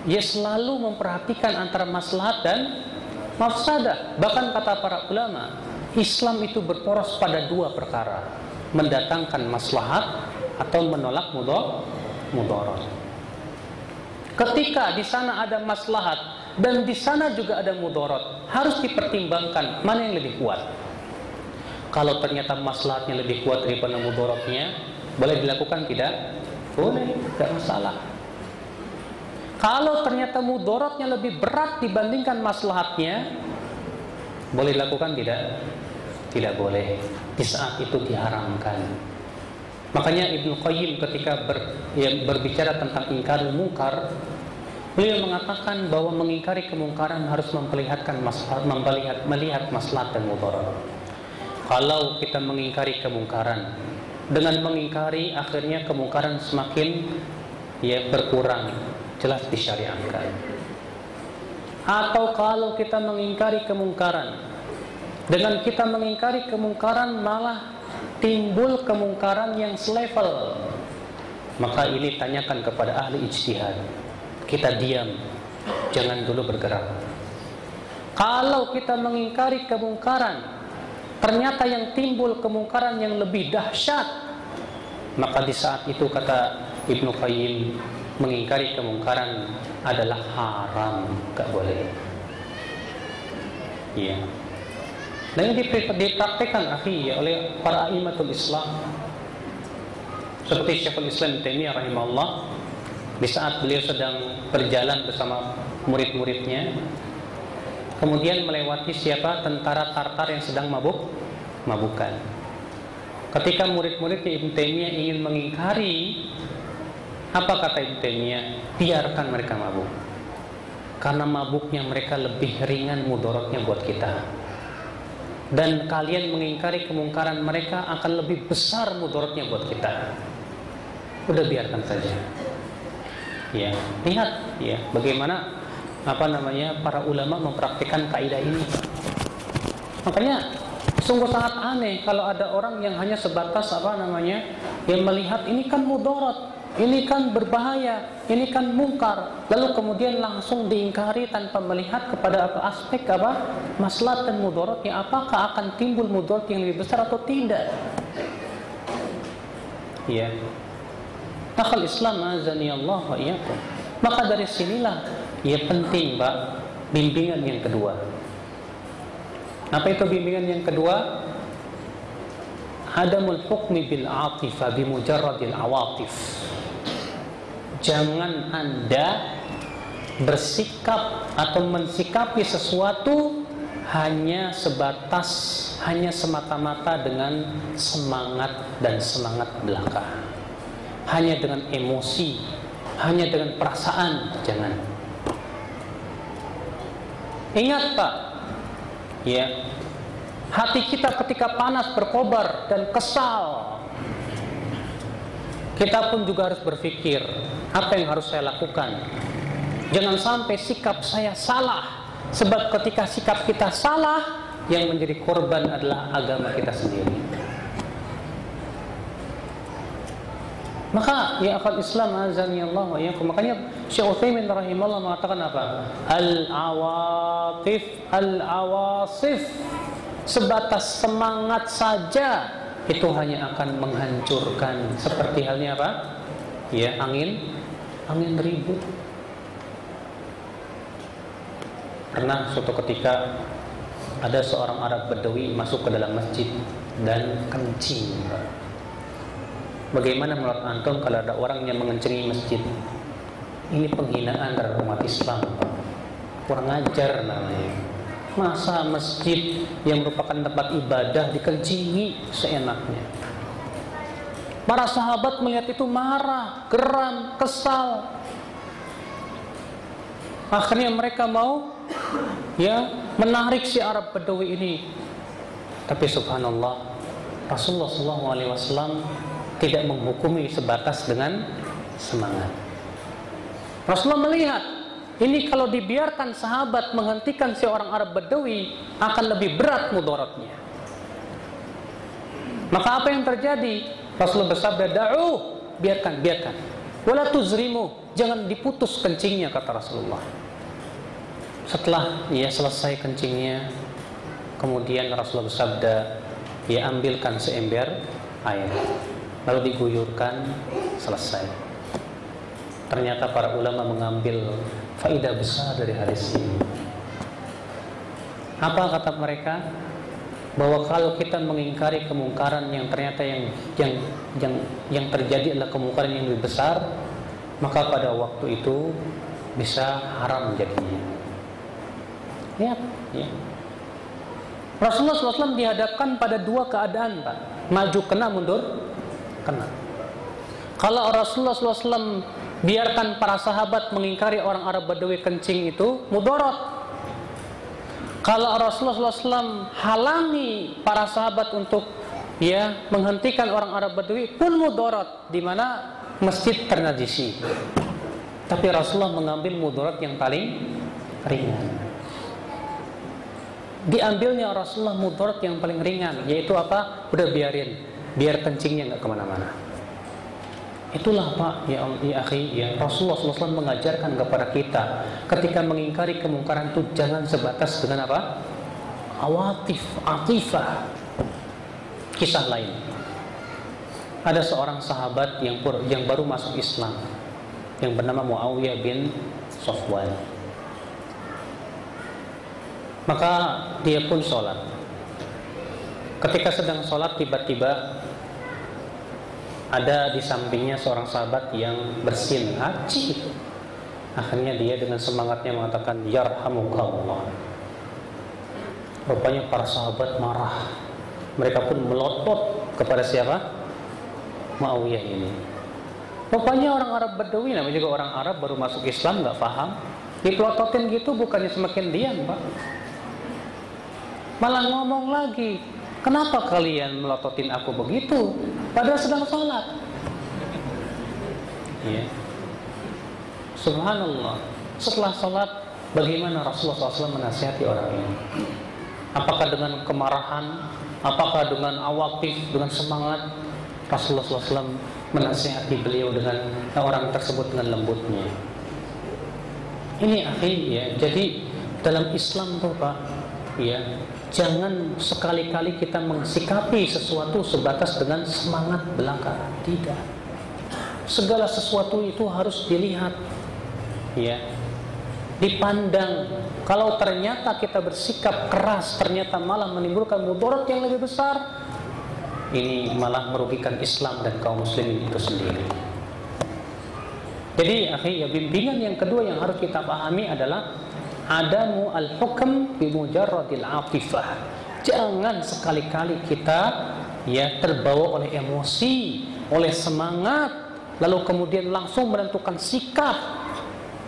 ya selalu memperhatikan antara maslahat dan mafsadah. Bahkan kata para ulama, Islam itu berporos pada dua perkara, mendatangkan maslahat atau menolak mudarat. Ketika di sana ada maslahat dan di sana juga ada mudarat, harus dipertimbangkan mana yang lebih kuat. Kalau ternyata maslahatnya lebih kuat daripada mudaratnya, boleh dilakukan tidak? Boleh, tidak masalah. Kalau ternyata mudaratnya lebih berat dibandingkan maslahatnya, boleh dilakukan tidak? Tidak boleh. Di saat itu diharamkan. Makanya Ibnu Qayyim ketika berbicara tentang ingkarul munkar, beliau mengatakan bahwa mengingkari kemungkaran harus melihat maslahat dan mudarat. Kalau kita mengingkari kemungkaran, dengan mengingkari akhirnya kemungkaran semakin berkurang, jelas disyariatkan. Atau kalau kita mengingkari kemungkaran, dengan kita mengingkari kemungkaran malah timbul kemungkaran yang selevel, maka ini tanyakan kepada ahli ijtihad. Kita diam, jangan dulu bergerak. Kalau kita mengingkari kemungkaran, ternyata yang timbul kemungkaran yang lebih dahsyat, maka di saat itu kata Ibnu Qayyim, mengingkari kemungkaran adalah haram, gak boleh. Iya. Dan ini dipraktikkan oleh para a'immatul Islam, seperti Syekhul Islam Taimiyah rahimahullah, di saat beliau sedang berjalan bersama murid-muridnya, kemudian melewati tentara Tartar yang sedang mabukan. Ketika murid-muridnya Ibnu Taimiyah ingin mengingkari, apa kata Ibnu Taimiyah? Biarkan mereka mabuk, karena mabuknya mereka lebih ringan mudaratnya buat kita. Dan kalian mengingkari kemungkaran mereka akan lebih besar mudaratnya buat kita. Udah biarkan saja. Ya, lihat ya bagaimana para ulama mempraktikkan kaidah ini. Makanya sungguh sangat aneh kalau ada orang yang hanya sebatas yang melihat ini kan mudarat, ini kan berbahaya, ini kan mungkar, lalu kemudian langsung diingkari tanpa melihat kepada aspek maslahat dan mudaratnya, apakah akan timbul mudarat yang lebih besar atau tidak. Ya. Akhal Islam azani Allah wa iyyakum. Maka dari sinilah penting bimbingan yang kedua. Apa itu bimbingan yang kedua? Adamul hukmi bil atifah bi mujarradil awatif. Jangan Anda bersikap atau mensikapi sesuatu hanya semata-mata dengan semangat dan semangat belaka, hanya dengan emosi, hanya dengan perasaan. Jangan. Ingat Pak, hati kita ketika panas berkobar dan kesal, kita pun juga harus berpikir, apa yang harus saya lakukan? Jangan sampai sikap saya salah, sebab ketika sikap kita salah, yang menjadi korban adalah agama kita sendiri. Maka ya akal Islam azani Allah wa iyyakum. Makanya Syekh Utsaimin rahimahullah mengatakan apa? Al-awasif, sebatas semangat saja itu hanya akan menghancurkan. Seperti halnya apa? Ya, angin ribut. Pernah suatu ketika ada seorang Arab Badawi masuk ke dalam masjid dan kencing. Bagaimana menurut antum kalau ada orang yang mengencengi masjid? Ini penghinaan terhadap umat Islam, kurang ajar namanya. Masa masjid yang merupakan tempat ibadah dikencingi seenaknya? Para sahabat melihat itu marah, geram, kesal. Akhirnya mereka mau menarik si Arab Badawi ini. Tapi subhanallah, Rasulullah SAW tidak menghukumi sebatas dengan semangat. Rasulullah melihat ini kalau dibiarkan sahabat menghentikan seorang Arab Badawi akan lebih berat mudaratnya. Maka apa yang terjadi? Rasulullah bersabda, "Da'u, biarkan. Wala tuzrimu, jangan diputus kencingnya," kata Rasulullah. Setelah selesai kencingnya, kemudian Rasulullah bersabda, ambilkan seember air, lalu diguyurkan, selesai. Ternyata para ulama mengambil faedah besar dari hadis ini. Apa kata mereka? Bahwa kalau kita mengingkari kemungkaran yang ternyata yang terjadi adalah kemungkaran yang lebih besar, maka pada waktu itu bisa haram jadinya. Ya. Rasulullah SAW dihadapkan pada dua keadaan, Pak. Maju kena, mundur kena. Kalau Rasulullah SAW biarkan para sahabat mengingkari orang Arab Badawi kencing itu, mudarat. Kalau Rasulullah SAW halangi para sahabat untuk menghentikan orang Arab Badawi, pun mudarat, di mana masjid ternajisi. Tapi Rasulullah mengambil mudarat yang paling ringan. Diambilnya Rasulullah mudarat yang paling ringan, yaitu apa? Udah biar kencingnya nggak kemana-mana. Itulah Pak, ya akhi, Rasulullah SAW mengajarkan kepada kita ketika mengingkari kemungkaran itu jangan sebatas dengan apa? Atifah. Kisah lain. Ada seorang sahabat yang baru masuk Islam, yang bernama Muawiyah bin Safwan. Maka dia pun sholat. Ketika sedang sholat, tiba-tiba ada di sampingnya seorang sahabat yang bersin. Haji. Akhirnya dia dengan semangatnya mengatakan, "Yarhamukallah." Rupanya para sahabat marah. Mereka pun melotot kepada siapa? Muawiyah ini. Rupanya orang Arab Badawi, namanya juga orang Arab baru masuk Islam, nggak paham. Dipelototin gitu bukannya semakin diam, Pak. Malah ngomong lagi, "Kenapa kalian melototin aku begitu? Padahal sedang sholat." Subhanallah. Setelah sholat, bagaimana Rasulullah SAW menasihati orang ini? Apakah dengan kemarahan? Apakah dengan awatif, dengan semangat? Rasulullah SAW menasihati beliau dengan orang tersebut dengan lembutnya. Ini akhi, jadi dalam Islam tuh Pak, jangan sekali-kali kita mensikapi sesuatu sebatas dengan semangat belaka. Tidak. Segala sesuatu itu harus dilihat, dipandang. Kalau ternyata kita bersikap keras, ternyata malah menimbulkan mudarat yang lebih besar, ini malah merugikan Islam dan kaum muslimin itu sendiri. Jadi akhi, bimbingan yang kedua yang harus kita pahami adalah adamu al-hukm bi mujarradil atifah. Jangan sekali-kali kita terbawa oleh emosi, oleh semangat, lalu kemudian langsung menentukan sikap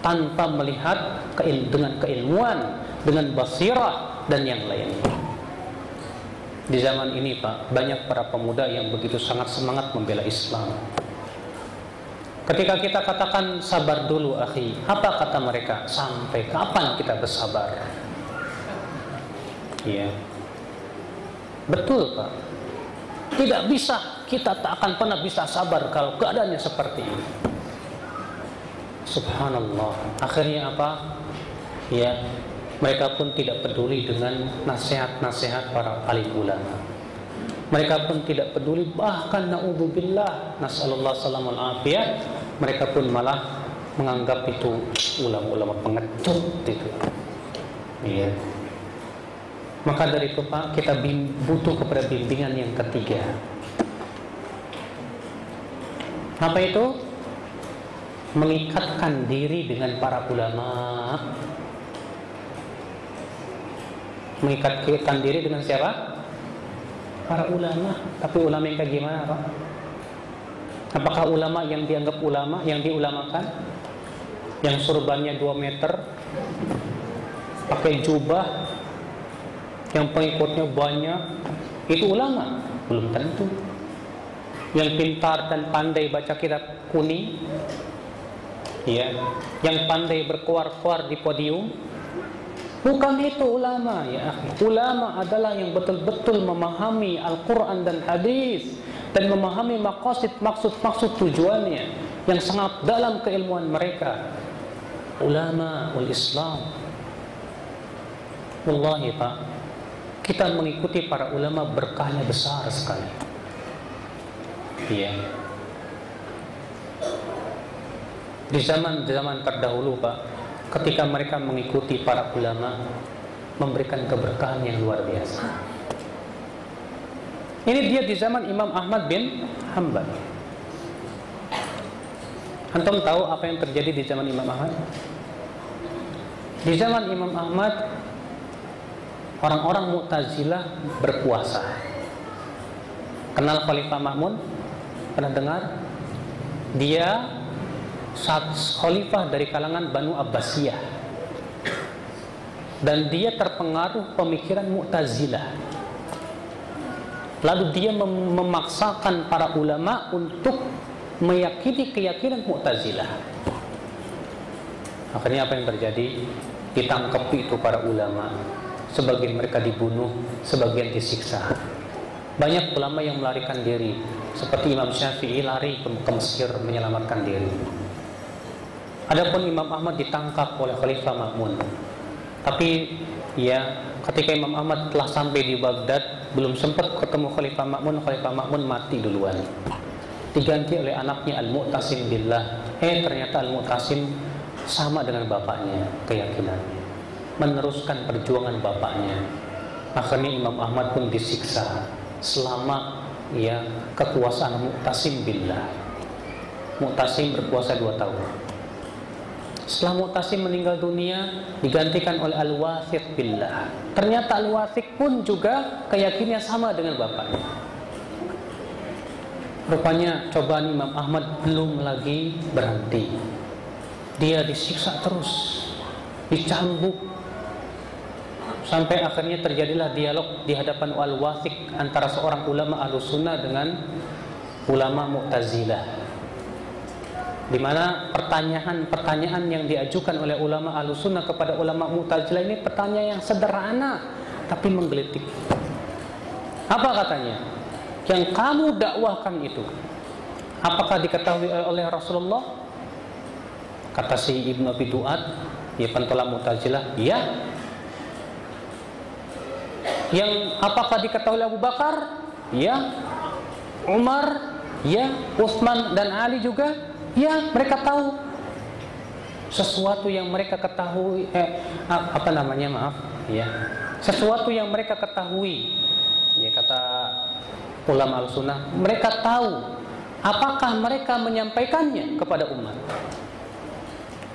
tanpa melihat dengan keilmuan, dengan basirah dan yang lainnya. Di zaman ini Pak, banyak para pemuda yang begitu sangat semangat membela Islam. Ketika kita katakan sabar dulu akhi, apa kata mereka? Sampai kapan kita bersabar? Betul Pak. Tidak bisa kita tak akan pernah bisa sabar kalau keadaannya seperti ini. Subhanallah. Akhirnya apa? Ya, mereka pun tidak peduli dengan nasihat-nasihat para alim ulama. Mereka pun tidak peduli, bahkan na'udzubillah, nasallallahu salamul afiyah, mereka pun malah menganggap itu ulama-ulama pengecut itu. Iya. Maka dari itu Pak, kita butuh kepada bimbingan yang ketiga. Apa itu? Mengikatkan diri dengan para ulama. Mengikatkan diri dengan siapa? Para ulama. Tapi ulama yang kayak gimana Pak? Apakah ulama yang dianggap ulama, yang diulamakan, yang surbannya 2 meter, pakai jubah, yang pengikutnya banyak, itu ulama? Belum tentu. Yang pintar dan pandai baca kitab kuning, ya, yang pandai berkuar-kuar di podium, bukan itu ulama, ya. Ulama adalah yang betul-betul memahami Al-Quran dan hadis dan memahami maksud tujuannya yang sangat dalam keilmuan mereka. Ulama ul Islam. Wallahi Pak, kita mengikuti para ulama berkahnya besar sekali. Iya. Di zaman terdahulu Pak, ketika mereka mengikuti para ulama, memberikan keberkahan yang luar biasa. Ini dia di zaman Imam Ahmad bin Hanbal. Antum tahu apa yang terjadi di zaman Imam Ahmad? Di zaman Imam Ahmad, orang-orang Mu'tazilah berkuasa. Kenal Khalifah Ma'mun? Pernah dengar? Dia khalifah dari kalangan Banu Abbasiyah, dan dia terpengaruh pemikiran Mu'tazilah. Lalu dia memaksakan para ulama untuk meyakini keyakinan Mu'tazilah. Akhirnya apa yang terjadi? Ditangkap itu para ulama, sebagian mereka dibunuh, sebagian disiksa. Banyak ulama yang melarikan diri, seperti Imam Syafi'i lari ke Mesir menyelamatkan diri. Adapun Imam Ahmad ditangkap oleh Khalifah Ma'mun. Tapi ya, ketika Imam Ahmad telah sampai di Baghdad, belum sempat ketemu Khalifah Ma'mun mati duluan. Diganti oleh anaknya Al-Mu'tasim billah. Ternyata Al-Mu'tasim sama dengan bapaknya keyakinannya, meneruskan perjuangan bapaknya. Akhirnya Imam Ahmad pun disiksa selama ya kekuasaan Mu'tasim billah. Mu'tasim berkuasa 2 tahun. Setelah Mu'tasim meninggal dunia, digantikan oleh Al-Wathiq billah. Ternyata Al-Wathiq pun juga keyakinannya sama dengan bapaknya. Rupanya cobaan Imam Ahmad belum lagi berhenti. Dia disiksa terus, dicambuk, sampai akhirnya terjadilah dialog di hadapan Al-Wathiq antara seorang ulama Ahlussunnah dengan ulama Mu'tazilah, di mana pertanyaan yang diajukan oleh ulama Ahlussunnah kepada ulama Mu'tazilah ini pertanyaan yang sederhana tapi menggelitik. Apa katanya? Yang kamu dakwahkan itu, apakah diketahui oleh Rasulullah? Kata si Ibnu Abi Duat, ya pentola Mu'tazilah, ya. Yang apakah diketahui oleh Abu Bakar? Ya. Umar? Ya. Utsman dan Ali juga? Ya, mereka tahu. Sesuatu yang mereka ketahui, sesuatu yang mereka ketahui, ya kata ulama Ahlussunnah, mereka tahu. Apakah mereka menyampaikannya kepada umat?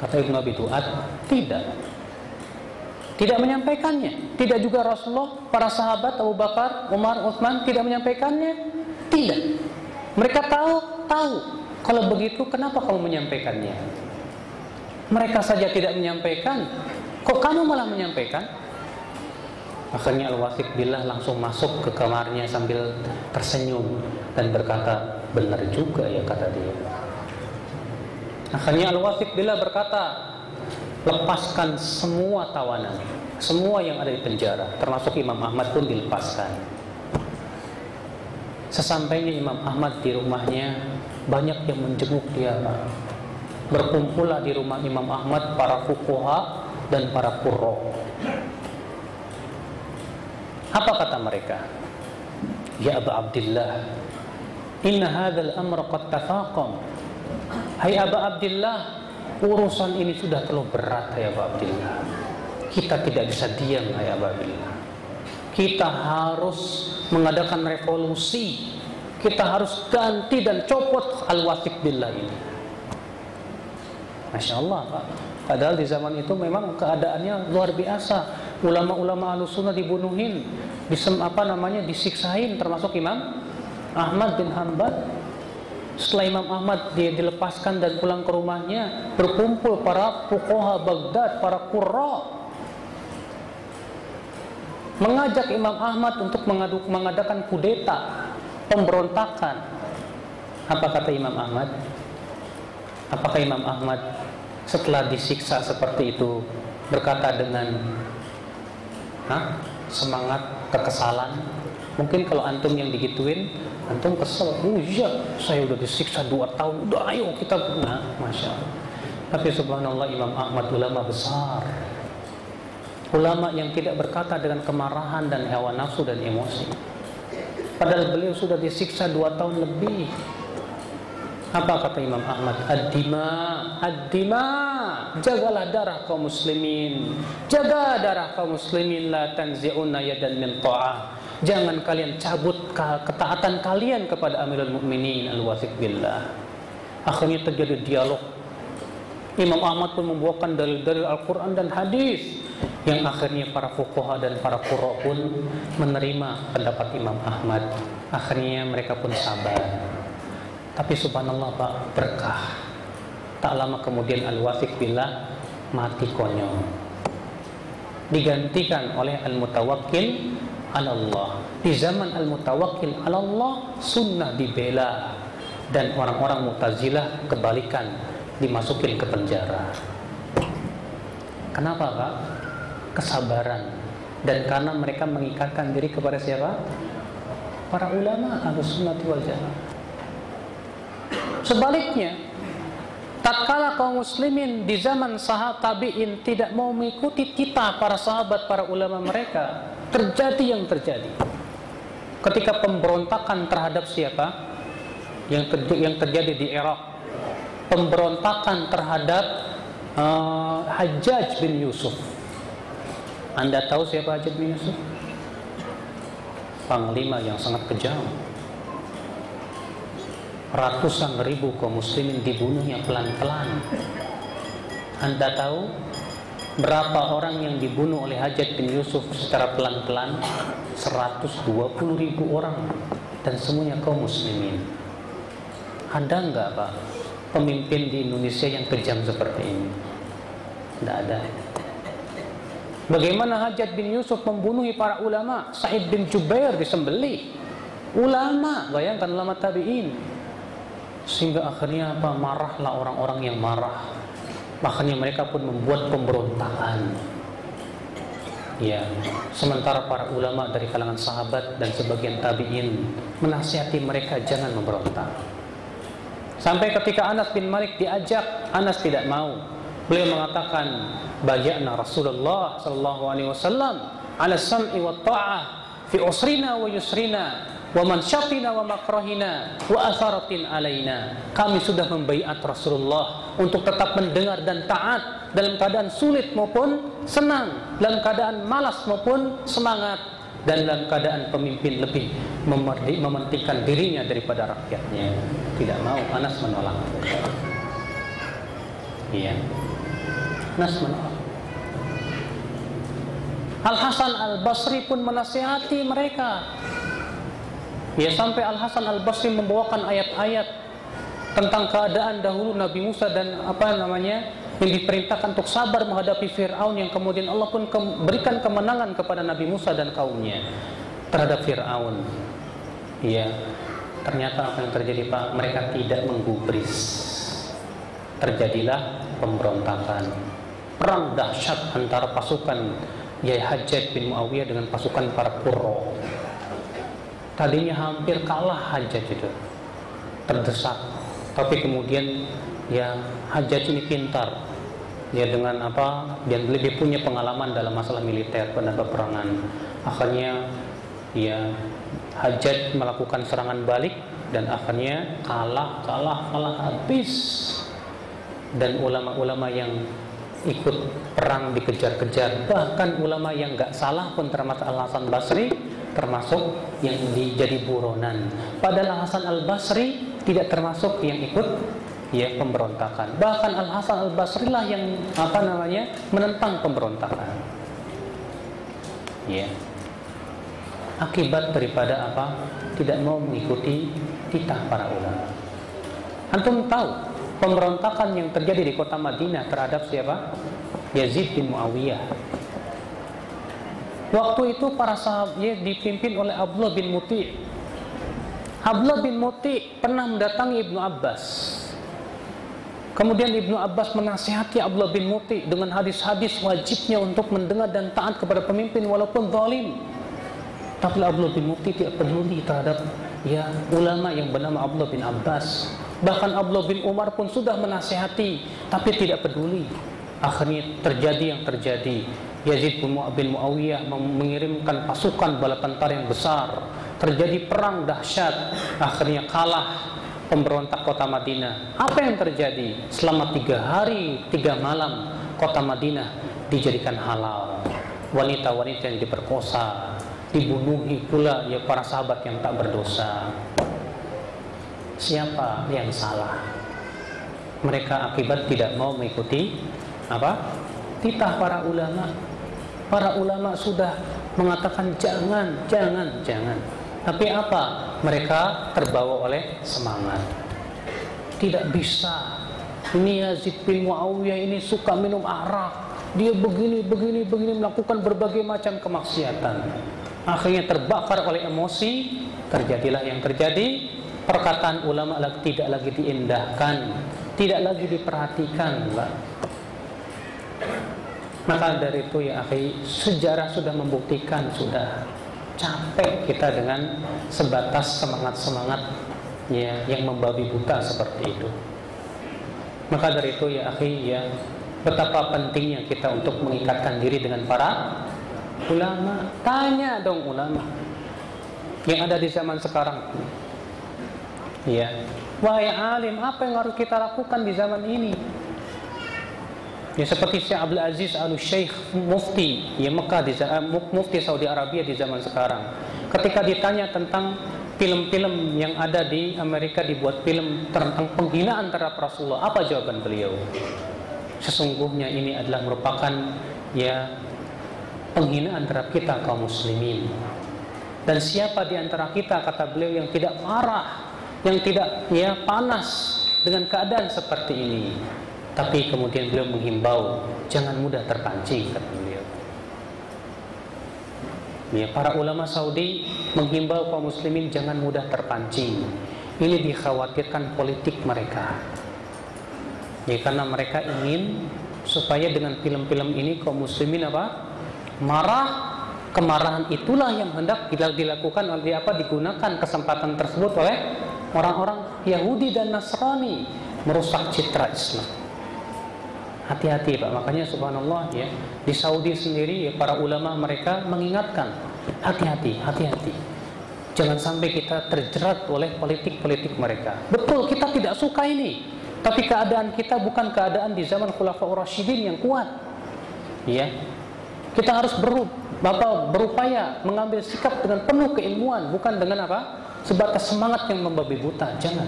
Kata Ibnu Abi Duat, tidak menyampaikannya. Tidak juga Rasulullah, para sahabat Abu Bakar, Umar, Utsman tidak menyampaikannya. Tidak. Mereka tahu. Kalau begitu, kenapa kamu menyampaikannya? Mereka saja tidak menyampaikan, kok kamu malah menyampaikan? Akhirnya Al-Wathiq billah langsung masuk ke kamarnya sambil tersenyum dan berkata, benar juga ya, kata dia. Akhirnya Al-Wathiq billah berkata, lepaskan semua tawanan, semua yang ada di penjara, termasuk Imam Ahmad pun dilepaskan. Sesampainya Imam Ahmad di rumahnya, banyak yang menjenguk dia, Pak. Berkumpullah di rumah Imam Ahmad para fuqaha dan para qurra. Apa kata mereka? Ya Aba Abdillah, inna hadzal amra qad tafaqam. Hai Aba Abdillah, urusan ini sudah terlalu berat, hai Aba Abdillah. Kita tidak bisa diam, hai Aba Abdillah. Kita harus mengadakan revolusi. Kita harus ganti dan copot al-wathiq billah ini. Masya Allah, Pak. Padahal di zaman itu memang keadaannya luar biasa. Ulama-ulama Ahlussunnah dibunuhin, disiksain, termasuk Imam Ahmad bin Hanbal. Setelah Imam Ahmad dia dilepaskan dan pulang ke rumahnya, berkumpul para fuqaha Baghdad, para qurra, mengajak Imam Ahmad untuk mengadakan kudeta, pemberontakan. Apa kata Imam Ahmad? Apakah Imam Ahmad setelah disiksa seperti itu berkata dengan semangat, kekesalan? Mungkin kalau antum yang digituin, antum kesel. Oh iya, saya udah disiksa 2 tahun, udah ayo kita Masya Allah. Tapi subhanallah, Imam Ahmad ulama besar, ulama yang tidak berkata dengan kemarahan dan hawa nafsu dan emosi. Padahal beliau sudah disiksa 2 tahun lebih. Apa kata Imam Ahmad? Ad-dima, jagalah darah kaum muslimin. Jaga darah kaum muslimin, la tanzi'una yadan min ta'ah. Jangan kalian cabut ketaatan kalian kepada Amirul Mukminin al-wathiq billah. Akhirnya terjadi dialog. Imam Ahmad pun membawakan dalil-dalil Al-Quran dan hadis, yang akhirnya para fuqaha dan para qurra pun menerima pendapat Imam Ahmad. Akhirnya mereka pun sabar. Tapi subhanallah, Pak, berkah. Tak lama kemudian al-wathiq billah mati konyol, digantikan oleh al-mutawakkil ala Allah. Di zaman al-mutawakkil ala Allah, sunnah dibela, dan orang-orang Mu'tazilah kebalikan, dimasukin ke penjara. Kenapa, Pak? Kesabaran. Dan karena mereka mengikatkan diri kepada siapa? Para ulama Ahlussunnah wal Jamaah. Sebaliknya, tatkala kaum muslimin di zaman sahabat tabi'in tidak mau mengikuti kita para sahabat, para ulama mereka, terjadi yang terjadi. Ketika pemberontakan terhadap siapa? Yang terjadi di Irak, pemberontakan terhadap Hajjaj bin Yusuf. Anda tahu siapa Hajjaj bin Yusuf? Panglima yang sangat kejam. Ratusan ribu kaum muslimin dibunuhnya pelan-pelan. Anda tahu berapa orang yang dibunuh oleh Hajjaj bin Yusuf secara pelan-pelan? 120 ribu orang, dan semuanya kaum muslimin. Ada enggak, Pak, pemimpin di Indonesia yang kejam seperti ini? Tidak ada. Bagaimana Hajjaj bin Yusuf membunuh para ulama? Sa'id bin Jubair disembelih. Ulama, bayangkan ulama tabi'in. Sehingga akhirnya apa? Marahlah orang-orang yang marah. Makanya mereka pun membuat pemberontakan. Ya, sementara para ulama dari kalangan sahabat dan sebagian tabi'in menasihati mereka jangan memberontak. Sampai ketika Anas bin Malik diajak, Anas tidak mau. Beliau mengatakan, bay'na Rasulullah sallallahu alaihi wasallam ala sam'i wa ta'ah fi usrina wa yusrina wa mansyatina wa makrahina wa atharatin alaina. Kami sudah membaiat Rasulullah untuk tetap mendengar dan taat dalam keadaan sulit maupun senang, dalam keadaan malas maupun semangat, dan dalam keadaan pemimpin lebih mementingkan dirinya daripada rakyatnya. Tidak mau. Anas menolak. Iya, Anas menolak. Al-Hasan Al-Basri pun menasihati mereka. Ya, sampai Al-Hasan Al-Basri membawakan ayat-ayat tentang keadaan dahulu Nabi Musa dan yang diperintahkan untuk sabar menghadapi Fir'aun, yang kemudian Allah pun berikan kemenangan kepada Nabi Musa dan kaumnya terhadap Fir'aun. Ya, ternyata apa yang terjadi, Pak? Mereka tidak menggubris. Terjadilah pemberontakan, perang dahsyat antara pasukan Hajjaj bin Muawiyah dengan pasukan para qurra. tadinya hampir kalah Hajjaj itu, terdesak, tapi kemudian ya Hajjaj ini pintar, dia dengan apa, dia lebih punya pengalaman dalam masalah militer pada peperangan. Akhirnya ya Hajjaj melakukan serangan balik dan akhirnya kalah habis. Dan ulama-ulama yang ikut perang dikejar-kejar, bahkan ulama yang nggak salah pun termasuk Al-Hasan Basri termasuk yang jadi buronan. Padahal Al-Hasan Al-Basri tidak termasuk yang ikut ya pemberontakan. Bahkan Al-Hasan Al-Basri lah yang menentang pemberontakan. Ya. Akibat daripada apa? Tidak mau mengikuti titah para ulama. Antum tahu pemberontakan yang terjadi di kota Madinah terhadap siapa? Yazid bin Muawiyah. Waktu itu para sahabat dipimpin oleh Abdullah bin Muti'. Abdullah bin Muti' pernah mendatangi Ibnu Abbas. Kemudian Ibnu Abbas menasihati Abdullah bin Muti' dengan hadis-hadis wajibnya untuk mendengar dan taat kepada pemimpin walaupun zalim. Tapi Abdullah bin Muti' tidak peduli terhadap ya ulama yang bernama Abdullah bin Abbas. Bahkan Abdullah bin Umar pun sudah menasihati, tapi tidak peduli. Akhirnya terjadi yang terjadi. Yazid bin Muawiyah mengirimkan pasukan bala tentara yang besar. Terjadi perang dahsyat. Akhirnya kalah pemberontak kota Madinah. Apa yang terjadi? Selama 3 hari 3 malam kota Madinah dijadikan halal. Wanita-wanita yang diperkosa, dibunuhi pula ya para sahabat yang tak berdosa. Siapa yang salah? Mereka akibat tidak mau mengikuti apa? Titah para ulama. Para ulama sudah mengatakan jangan. Tapi apa? Mereka terbawa oleh semangat. Tidak bisa. Ini Yazid bin Muawiyah ini suka minum arak. Dia begini melakukan berbagai macam kemaksiatan. Akhirnya terbakar oleh emosi, terjadilah yang terjadi. Perkataan ulama tidak lagi diindahkan, tidak lagi diperhatikan. Maka dari itu ya akhi, sejarah sudah membuktikan, sudah capek kita dengan sebatas semangat-semangat ya, yang membabi buta seperti itu. Maka dari itu ya akhi ya, betapa pentingnya kita untuk mengikatkan diri dengan para ulama. Tanya dong ulama yang ada di zaman sekarang. Ya, wahai alim, apa yang harus kita lakukan di zaman ini? Ya seperti Syekh Abdul Aziz Al-Syeikh Mufti ya Mekah Mufti Saudi Arabia di zaman sekarang. Ketika ditanya tentang film-film yang ada di Amerika, dibuat film tentang penghinaan terhadap Rasulullah, apa jawaban beliau? Sesungguhnya ini adalah merupakan ya penghinaan terhadap kita kaum muslimin. Dan siapa di antara kita, kata beliau, yang tidak marah, yang tidak ya panas dengan keadaan seperti ini? Tapi kemudian beliau menghimbau jangan mudah terpancing, kata beliau. Ya, para ulama Saudi menghimbau kaum muslimin jangan mudah terpancing. Ini dikhawatirkan politik mereka. Ya, karena mereka ingin supaya dengan film-film ini kaum muslimin apa? Marah. Kemarahan itulah yang hendak dilakukan oleh digunakan kesempatan tersebut oleh orang-orang Yahudi dan Nasrani merusak citra Islam. Hati-hati Pak, makanya subhanallah ya, di Saudi sendiri ya para ulama mereka mengingatkan hati-hati. Jangan sampai kita terjerat oleh politik-politik mereka. Betul, kita tidak suka ini, tapi keadaan kita bukan keadaan di zaman Khulafaur Rasyidin yang kuat. Ya. Kita harus berupaya mengambil sikap dengan penuh keilmuan, bukan dengan apa? Sebatas semangat yang membabi buta. Jangan.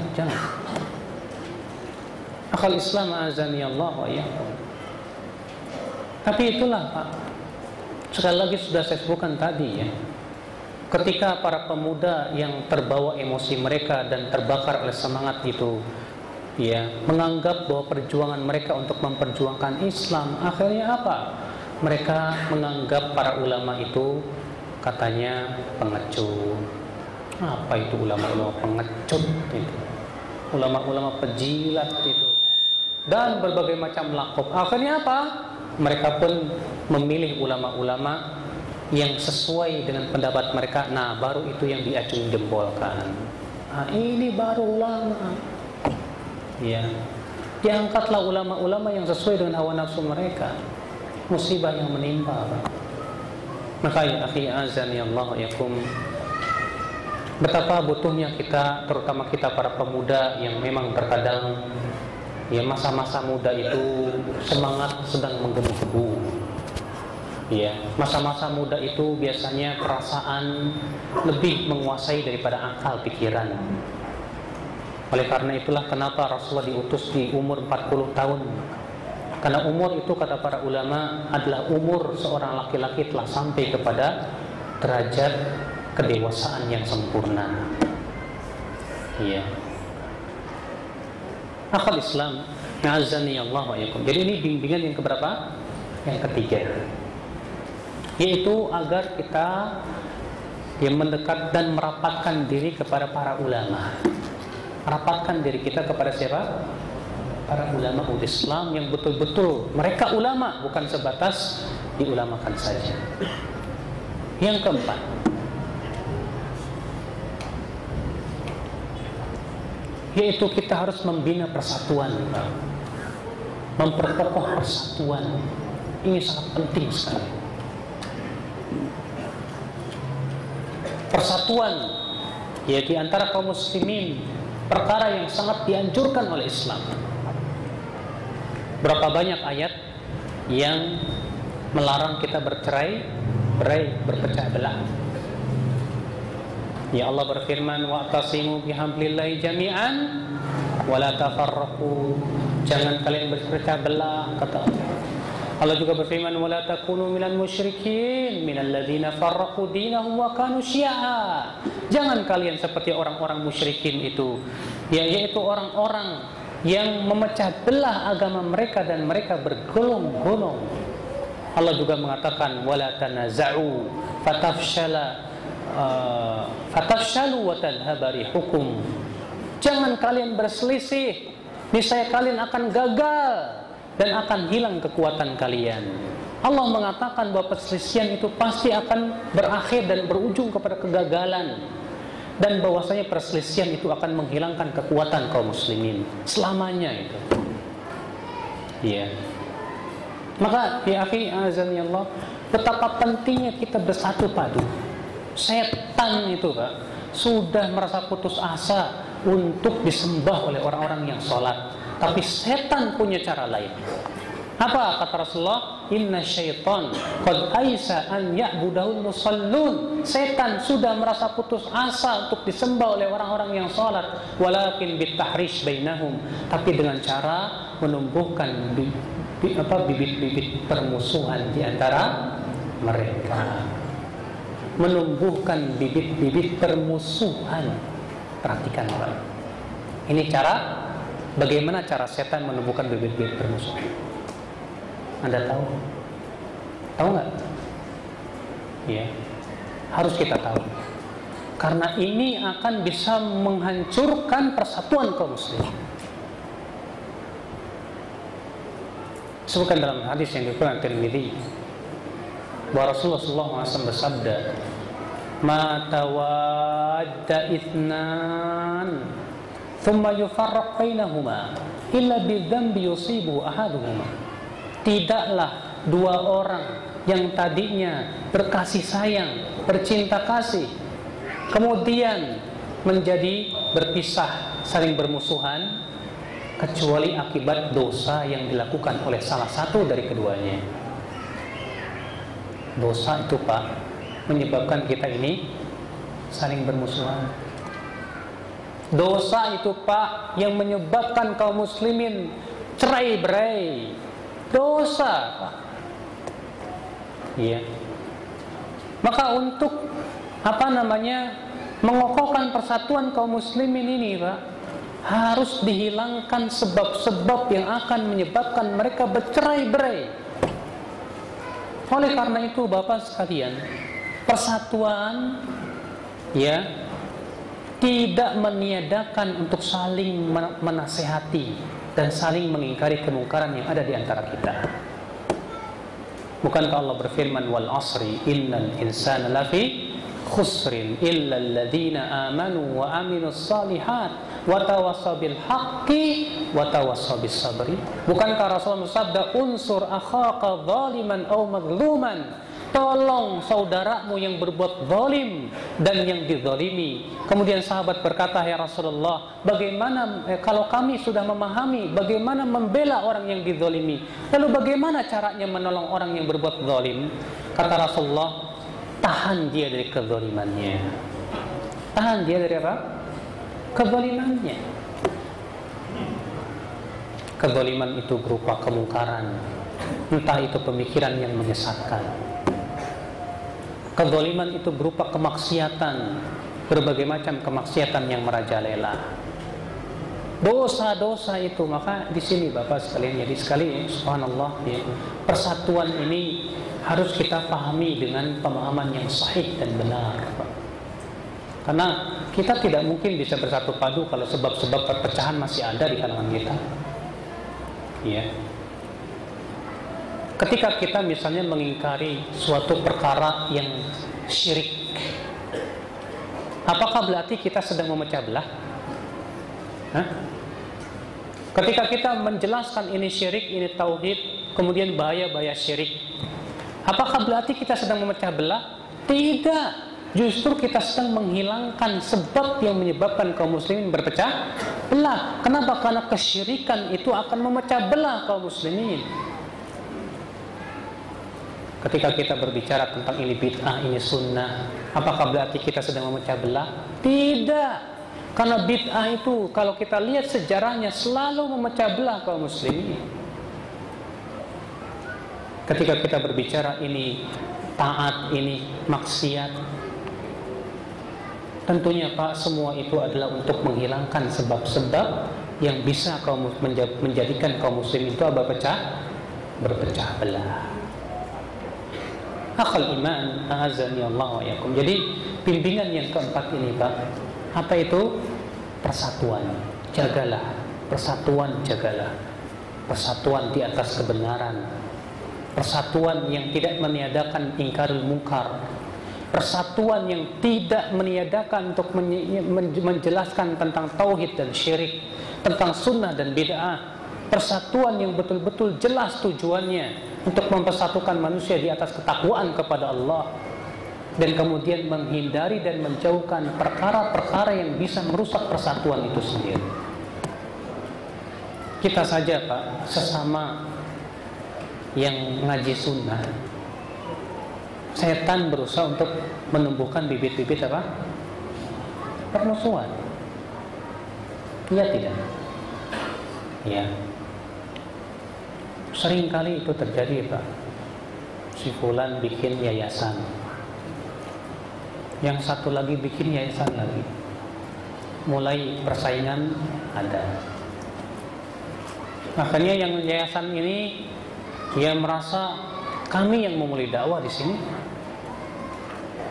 Akal Islam azani Allah wa iyyakum. Tapi itulah Pak, sekali lagi sudah saya sebutkan tadi ya, ketika para pemuda yang terbawa emosi mereka dan terbakar oleh semangat itu ya, menganggap bahwa perjuangan mereka untuk memperjuangkan Islam, akhirnya apa? Mereka menganggap para ulama itu katanya pengecut. Apa itu ulama-ulama pengecut itu? Ulama-ulama pejilat itu. Dan berbagai macam lakop. Akhirnya apa? Mereka pun memilih ulama-ulama yang sesuai dengan pendapat mereka, nah baru itu yang diacung jempolkan. Nah, ini baru ulama. Ya, diangkatlah ulama-ulama yang sesuai dengan hawa nafsu mereka. Musibah yang menimpa, Pak. Maka ya akhi azani Allah yakum, betapa butuhnya kita, terutama kita para pemuda yang memang terkadang ya masa-masa muda itu semangat sedang menggebu-gebu. Ya, masa-masa muda itu biasanya perasaan lebih menguasai daripada akal pikiran. Oleh karena itulah kenapa Rasulullah diutus di umur 40 tahun. Karena umur itu kata para ulama adalah umur seorang laki-laki telah sampai kepada derajat kedewasaan yang sempurna. Iya. Akal Islam, azani Allah wa yakum. Jadi ini bimbingan yang keberapa? Yang ketiga. Yaitu agar kita yang mendekat dan merapatkan diri kepada para ulama. Merapatkan diri kita kepada siapa? Para ulama Islam yang betul-betul mereka ulama, bukan sebatas diulamakan saja. Yang keempat, yaitu kita harus membina persatuan, memperkokoh persatuan. Ini sangat penting sekali. Persatuan ya di antara kaum muslimin, perkara yang sangat dianjurkan oleh Islam. Berapa banyak ayat yang melarang kita bercerai, berpecah belah. Ya Allah berfirman, wa'tasimu bihablillahi jami'an wa la tafarraqu. Jangan kalian berpecah belah, kata Allah. Allah juga berfirman, wa la takunu minal musyrikin minal ladzina farraqu dinahum wa kanu syi'a. Jangan kalian seperti orang-orang musyrikin itu, yaitu orang-orang yang memecah belah agama mereka dan mereka bergolong-golong. Allah juga mengatakan, wala tanaza'u fatafshalu wa tadhhaba rihukum. Jangan kalian berselisih, niscaya kalian akan gagal dan akan hilang kekuatan kalian. Allah mengatakan bahwa perselisihan itu pasti akan berakhir dan berujung kepada kegagalan, dan bahwasanya perselisihan itu akan menghilangkan kekuatan kaum muslimin selamanya itu. Ya. Maka ya akhi azani Allah, betapa pentingnya kita bersatu padu. Setan itu Pak sudah merasa putus asa untuk disembah oleh orang-orang yang sholat, tapi setan punya cara lain. Apa kata Rasulullah? Inna syaitan qad aisa an ya'budahul musallun. Setan sudah merasa putus asa untuk disembah oleh orang-orang yang sholat, walakin bitahrish bainahum, tapi dengan cara menumbuhkan bibit-bibit permusuhan di antara mereka. Menumbuhkan bibit-bibit permusuhan. Perhatikan Pak. Ini bagaimana cara setan menumbuhkan bibit-bibit permusuhan? Anda tahu? Tahu nggak? Ya, harus kita tahu. Karena ini akan bisa menghancurkan persatuan kaum muslimin. Sebutkan dalam hadis yang diriwayatkan Tirmidzi bahwa Rasulullah SAW bersabda, "Ma tawadda itsnan, thumma yufarraq bainahuma, illa bidzambi yusibu ahaduhuma." Tidaklah dua orang yang tadinya berkasih sayang, bercinta kasih, kemudian menjadi berpisah, saling bermusuhan, kecuali akibat dosa yang dilakukan oleh salah satu dari keduanya. Dosa itu Pak menyebabkan kita ini saling bermusuhan. Dosa itu Pak yang menyebabkan kaum muslimin cerai-berai. Dosa Pak. Iya. Maka untuk mengokohkan persatuan kaum muslimin ini Pak, harus dihilangkan sebab-sebab yang akan menyebabkan mereka bercerai-berai. Oleh karena itu Bapak sekalian, persatuan ya tidak meniadakan untuk saling menasehati dan saling mengingkari kemungkaran yang ada di antara kita. Bukankah Allah berfirman, wal asri innal insana lafi khusrin illa alladhina amanu wa aminus salihat wa tawassaw bil haqqi wa tawassaw bis sabri. Bukankah Rasulullah bersabda, unsur akhaka zaliman aw madluman, tolong saudaramu yang berbuat zalim dan yang dizalimi. Kemudian sahabat berkata, ya Rasulullah, bagaimana kalau kami sudah memahami bagaimana membela orang yang dizalimi, lalu bagaimana caranya menolong orang yang berbuat zalim? Kata Rasulullah, tahan dia dari kezalimannya. Tahan dia dari apa? Kezalimannya. Kezaliman itu berupa kemungkaran, entah itu pemikiran yang menyesatkan. Kezaliman itu berupa kemaksiatan, berbagai macam kemaksiatan yang merajalela. Dosa-dosa itu, maka di sini Bapak sekalian, jadi sekali subhanallah ya, persatuan ini harus kita pahami dengan pemahaman yang sahih dan benar, Pak. Karena kita tidak mungkin bisa bersatu padu kalau sebab-sebab perpecahan masih ada di kalangan kita. Ya. Ketika kita misalnya mengingkari suatu perkara yang syirik, apakah berarti kita sedang memecah belah? Hah? Ketika kita menjelaskan ini syirik, ini tauhid, kemudian bahaya-bahaya syirik, apakah berarti kita sedang memecah belah? Tidak. Justru kita sedang menghilangkan sebab yang menyebabkan kaum muslimin berpecah belah. Kenapa? Karena kesyirikan itu akan memecah belah kaum muslimin. Ketika kita berbicara tentang ini bid'ah, ini sunnah, apakah berarti kita sedang memecah belah? Tidak. Karena bid'ah itu kalau kita lihat sejarahnya selalu memecah belah kaum muslimin. Ketika kita berbicara ini taat, ini maksiat, tentunya Pak, semua itu adalah untuk menghilangkan sebab-sebab yang bisa menjadikan kaum muslim itu berpecah belah. Akhal iman, a'azani Allah wa yakum. Jadi bimbingan yang keempat ini Pak, apa itu? Persatuan. Jagalah persatuan, jagalah persatuan di atas kebenaran, persatuan yang tidak meniadakan ingkarul munkar, persatuan yang tidak meniadakan untuk menjelaskan tentang tauhid dan syirik, tentang sunnah dan bid'ah. Persatuan yang betul-betul jelas tujuannya untuk mempersatukan manusia di atas ketakwaan kepada Allah, dan kemudian menghindari dan menjauhkan perkara-perkara yang bisa merusak persatuan itu sendiri. Kita saja Pak, sesama yang ngaji sunnah, setan berusaha untuk menumbuhkan bibit-bibit apa? Permusuhan. Iya tidak? Ya. Seringkali itu terjadi Pak. Si fulan bikin yayasan, yang satu lagi bikin yayasan lagi. Mulai persaingan ada. Makanya yang yayasan ini dia merasa kami yang memulai dakwah di sini.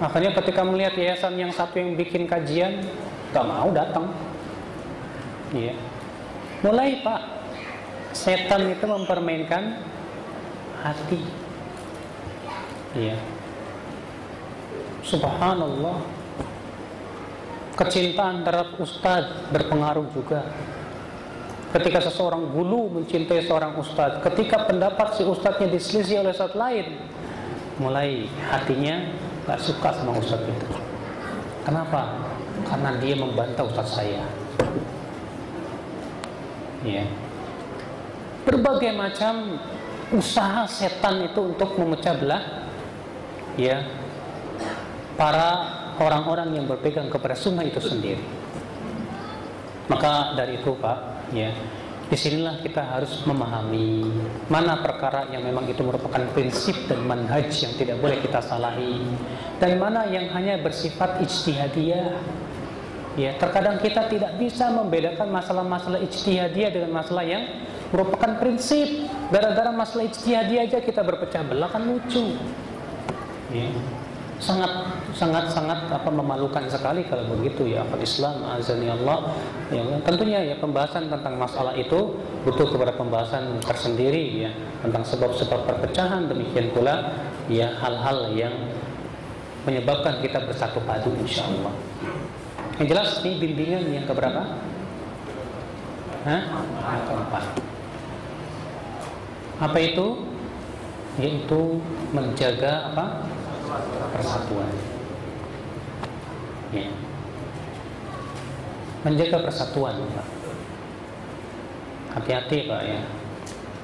Makanya ketika melihat yayasan yang satu yang bikin kajian, gak mau datang. Iya. Mulai Pak, setan itu mempermainkan hati. Iya. Subhanallah. Kecintaan terhadap ustadz berpengaruh juga. Ketika seseorang gulu mencintai seorang ustadz, ketika pendapat si ustadznya diselisih oleh ustadz lain, mulai hatinya gak suka sama ustadz itu. Kenapa? Karena dia membantah ustadz saya. Ya. Berbagai macam usaha setan itu untuk memecah belah, ya, para orang-orang yang berpegang kepada sunnah itu sendiri. Maka dari itu Pak, ya, disinilah kita harus memahami mana perkara yang memang itu merupakan prinsip dan manhaj yang tidak boleh kita salahi, dan mana yang hanya bersifat ijtihadiyah. Ya, terkadang kita tidak bisa membedakan masalah-masalah ijtihadiyah dengan masalah yang merupakan prinsip. Gara-gara masalah ijtihadiyah aja kita berpecah belah, kan lucu. Ya. sangat memalukan sekali kalau begitu ya akhul Islam azani Allah. Ya, tentunya ya pembahasan tentang masalah itu butuh kepada pembahasan tersendiri ya tentang sebab-sebab perpecahan, demikian pula ya hal-hal yang menyebabkan kita bersatu padu insyaallah. Yang jelas ini bimbingan yang keberapa? Yang keempat. Apa itu? Yaitu menjaga apa? Persatuan. Ya. Menjaga persatuan, Pak. Hati-hati, Pak ya.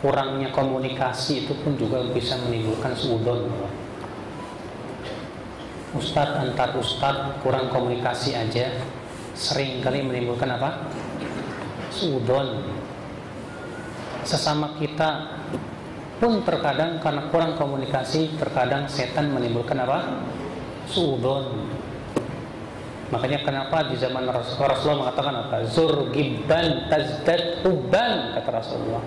Kurangnya komunikasi itu pun juga bisa menimbulkan suudon, Pak. Ustadz antar ustadz kurang komunikasi aja sering kali menimbulkan apa? Suudon. Sesama kita pun terkadang karena kurang komunikasi terkadang setan menimbulkan apa? Suudon. Makanya kenapa di zaman Rasulullah mengatakan apa? Zur gibban tazdad hubban, kata Rasulullah.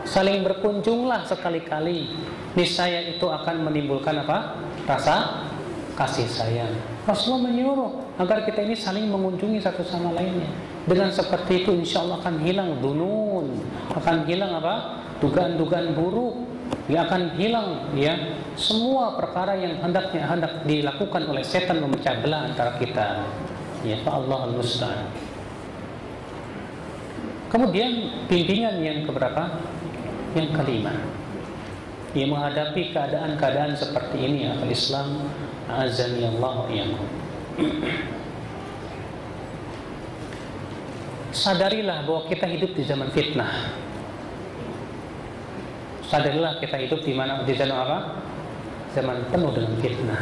Saling berkunjunglah sekali-kali, niscaya itu akan menimbulkan apa? Rasa kasih sayang. Rasulullah menyuruh agar kita ini saling mengunjungi satu sama lainnya. Dengan seperti itu insya Allah akan hilang dunun, akan hilang apa? Dugaan-dugaan buruk, ya akan hilang ya semua perkara yang hendak dilakukan oleh setan memecah belah antara kita. Ya Allah al-musta'an. Kemudian bimbingan yang keberapa? Yang kelima. Ya menghadapi keadaan-keadaan seperti ini ya Islam azani Allah wa iyyakum. Sadarilah bahwa kita hidup di zaman fitnah. Sadarilah kita hidup di mana, di zaman apa? Zaman penuh dengan fitnah.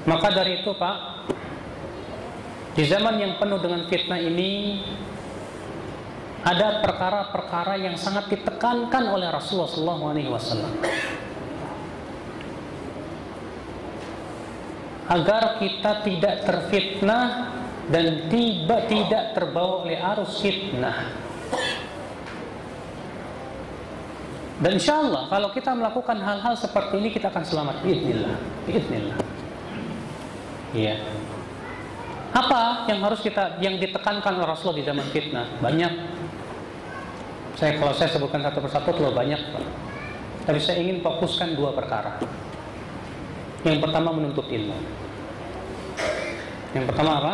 Maka dari itu Pak, di zaman yang penuh dengan fitnah ini ada perkara-perkara yang sangat ditekankan oleh Rasulullah SAW agar kita tidak terfitnah dan tidak terbawa oleh arus fitnah. Dan insya Allah kalau kita melakukan hal-hal seperti ini kita akan selamat biiznillah. Iya. Apa yang harus yang ditekankan oleh Rasulullah di zaman fitnah? Banyak. Kalau saya sebutkan satu persatu terlalu banyak, Pak. Tapi saya ingin fokuskan dua perkara. Yang pertama menuntut ilmu. Yang pertama apa?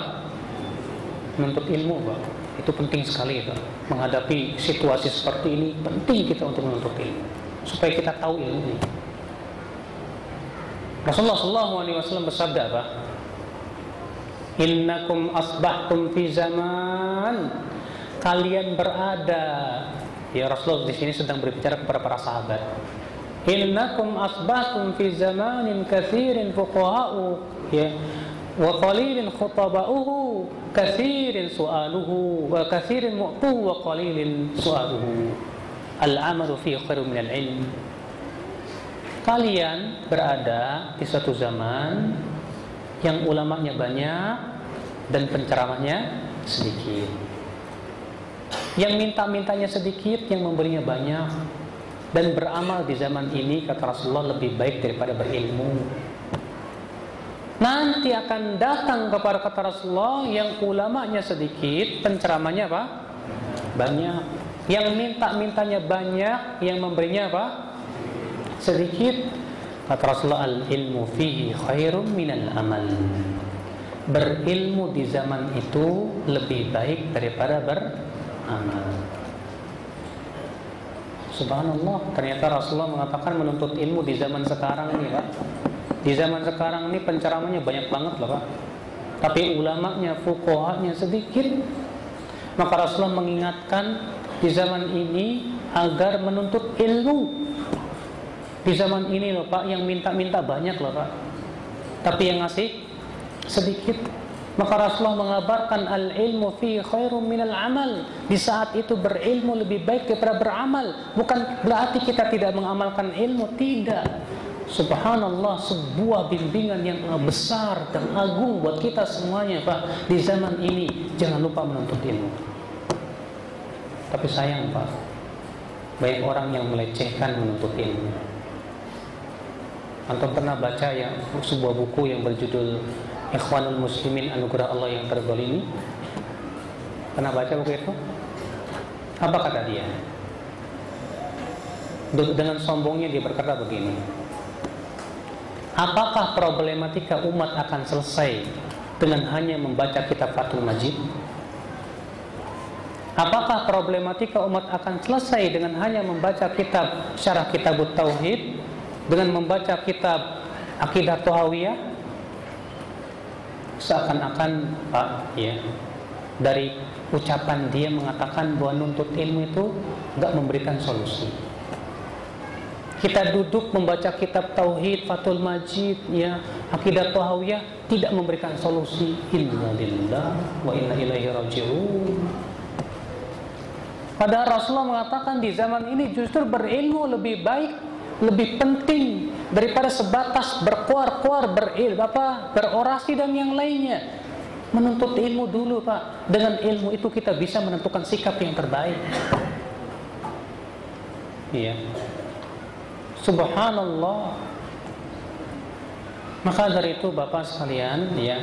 Menuntut ilmu, Pak. Itu penting sekali itu. Menghadapi situasi seperti ini penting kita untuk menuntut ilmu supaya kita tahu ilmu ini. Rasulullah SAW bersabda apa? Innakum asbahtum fi zaman, kalian berada. Ya Rasulullah di sini sedang berbicara kepada para sahabat. Innakum asbahtum fi zamanin katsirin fuqaha'u ya wa qalilin khutaba'uhu katsirin su'aluhu wa katsirin mu'tuhu wa qalilin su'aluhu al-amalu fi khairum minal ilm. Kalian berada di suatu zaman yang ulamanya banyak dan penceramahnya sedikit. Yang minta-mintanya sedikit, yang memberinya banyak. Dan beramal di zaman ini kata Rasulullah lebih baik daripada berilmu. Nanti akan datang kepada kata Rasulullah yang ulamanya sedikit, penceramahnya apa? Banyak. Yang minta-mintanya banyak, yang memberinya apa? Sedikit. Kata Rasulullah, al-ilmu fihi khairum minal amal. Berilmu di zaman itu lebih baik daripada beramal. Subhanallah, ternyata Rasulullah mengatakan menuntut ilmu di zaman sekarang ini, Pak. Di zaman sekarang ini penceramahnya banyak banget loh, Pak. Tapi ulamanya, fuqahanya sedikit. Maka Rasulullah mengingatkan di zaman ini agar menuntut ilmu. Di zaman ini loh, Pak, yang minta-minta banyak loh, Pak. Tapi yang ngasih sedikit. Maka Rasulullah mengabarkan al-ilmu fi khairum minal amal. Di saat itu berilmu lebih baik daripada beramal. Bukan berarti kita tidak mengamalkan ilmu, tidak. Subhanallah, sebuah bimbingan yang besar dan agung buat kita semuanya, Pak. Di zaman ini jangan lupa menuntut ilmu. Tapi sayang, Pak, banyak orang yang melecehkan menuntut ilmu. Antum pernah baca yang sebuah buku yang berjudul Ikhwanul Muslimin Anugerah Allah yang Terzalimi? Pernah baca buku itu? Apa kata dia? Dengan sombongnya dia berkata begini, apakah problematika umat akan selesai dengan hanya membaca kitab Fathul Majid? Apakah problematika umat akan selesai dengan hanya membaca kitab Syarah Kitabut Tauhid, dengan membaca kitab Aqidah Thahawiyah? Seakan-akan Pak, ya, dari ucapan dia mengatakan bahwa nuntut ilmu itu enggak memberikan solusi. Kita duduk membaca kitab Tauhid, Fathul Majid, ya, Aqidah Thahawiyah, tidak memberikan solusi. Inna lillahi wa inna ilaihi raji'un. Padahal Rasulullah mengatakan di zaman ini justru berilmu lebih baik, lebih penting daripada sebatas berkuar-kuar berorasi dan yang lainnya. Menuntut ilmu dulu, Pak. Dengan ilmu itu kita bisa menentukan sikap yang terbaik. Iya. Subhanallah. Maka dari itu Bapak sekalian, ya,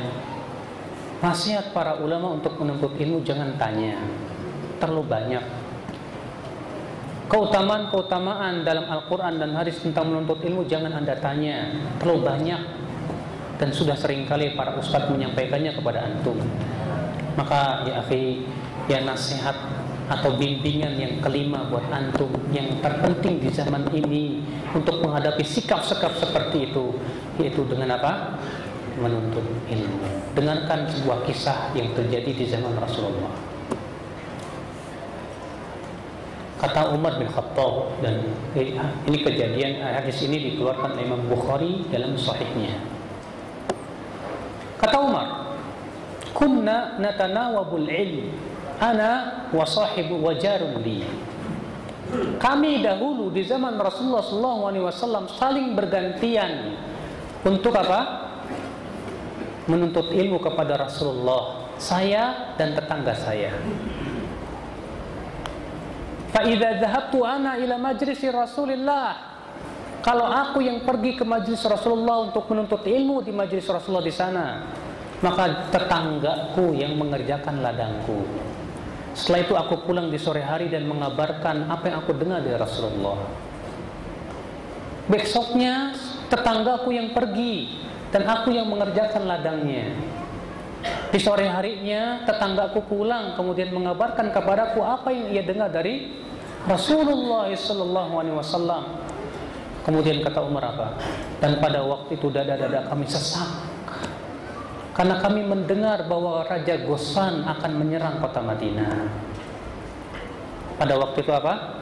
nasihat para ulama untuk menuntut ilmu jangan tanya terlalu banyak. Keutamaan-keutamaan dalam Al-Quran dan hadis tentang menuntut ilmu jangan Anda tanya terlalu banyak, dan sudah seringkali para ustadz menyampaikannya kepada antum. Maka ya akhi, ya, nasihat atau bimbingan yang kelima buat antum yang terpenting di zaman ini untuk menghadapi sikap-sikap seperti itu, yaitu dengan apa? Menuntut ilmu. Dengarkan sebuah kisah yang terjadi di zaman Rasulullah. Kata Umar bin Khattab, dan ini kejadian, hadis ini dikeluarkan oleh Imam Bukhari dalam sahihnya. Kata Umar, kunna natanawabul ilm ana wa sahibu wa jarun li. Kami dahulu di zaman Rasulullah SAW saling bergantian untuk apa? Menuntut ilmu kepada Rasulullah, saya dan tetangga saya. Fa idza dhahabtu ana ila majlisi Rasulillah, kalau aku yang pergi ke majlis Rasulullah untuk menuntut ilmu di majlis Rasulullah di sana, maka tetanggaku yang mengerjakan ladangku. Setelah itu aku pulang di sore hari dan mengabarkan apa yang aku dengar dari Rasulullah. Besoknya tetanggaku yang pergi dan aku yang mengerjakan ladangnya. Di sore harinya tetanggaku pulang kemudian mengabarkan kepadaku apa yang ia dengar dari Rasulullah SAW. Kemudian kata Umar apa? Dan pada waktu itu dada-dada kami sesak karena kami mendengar bahwa Raja Ghassan akan menyerang kota Madinah. Pada waktu itu apa?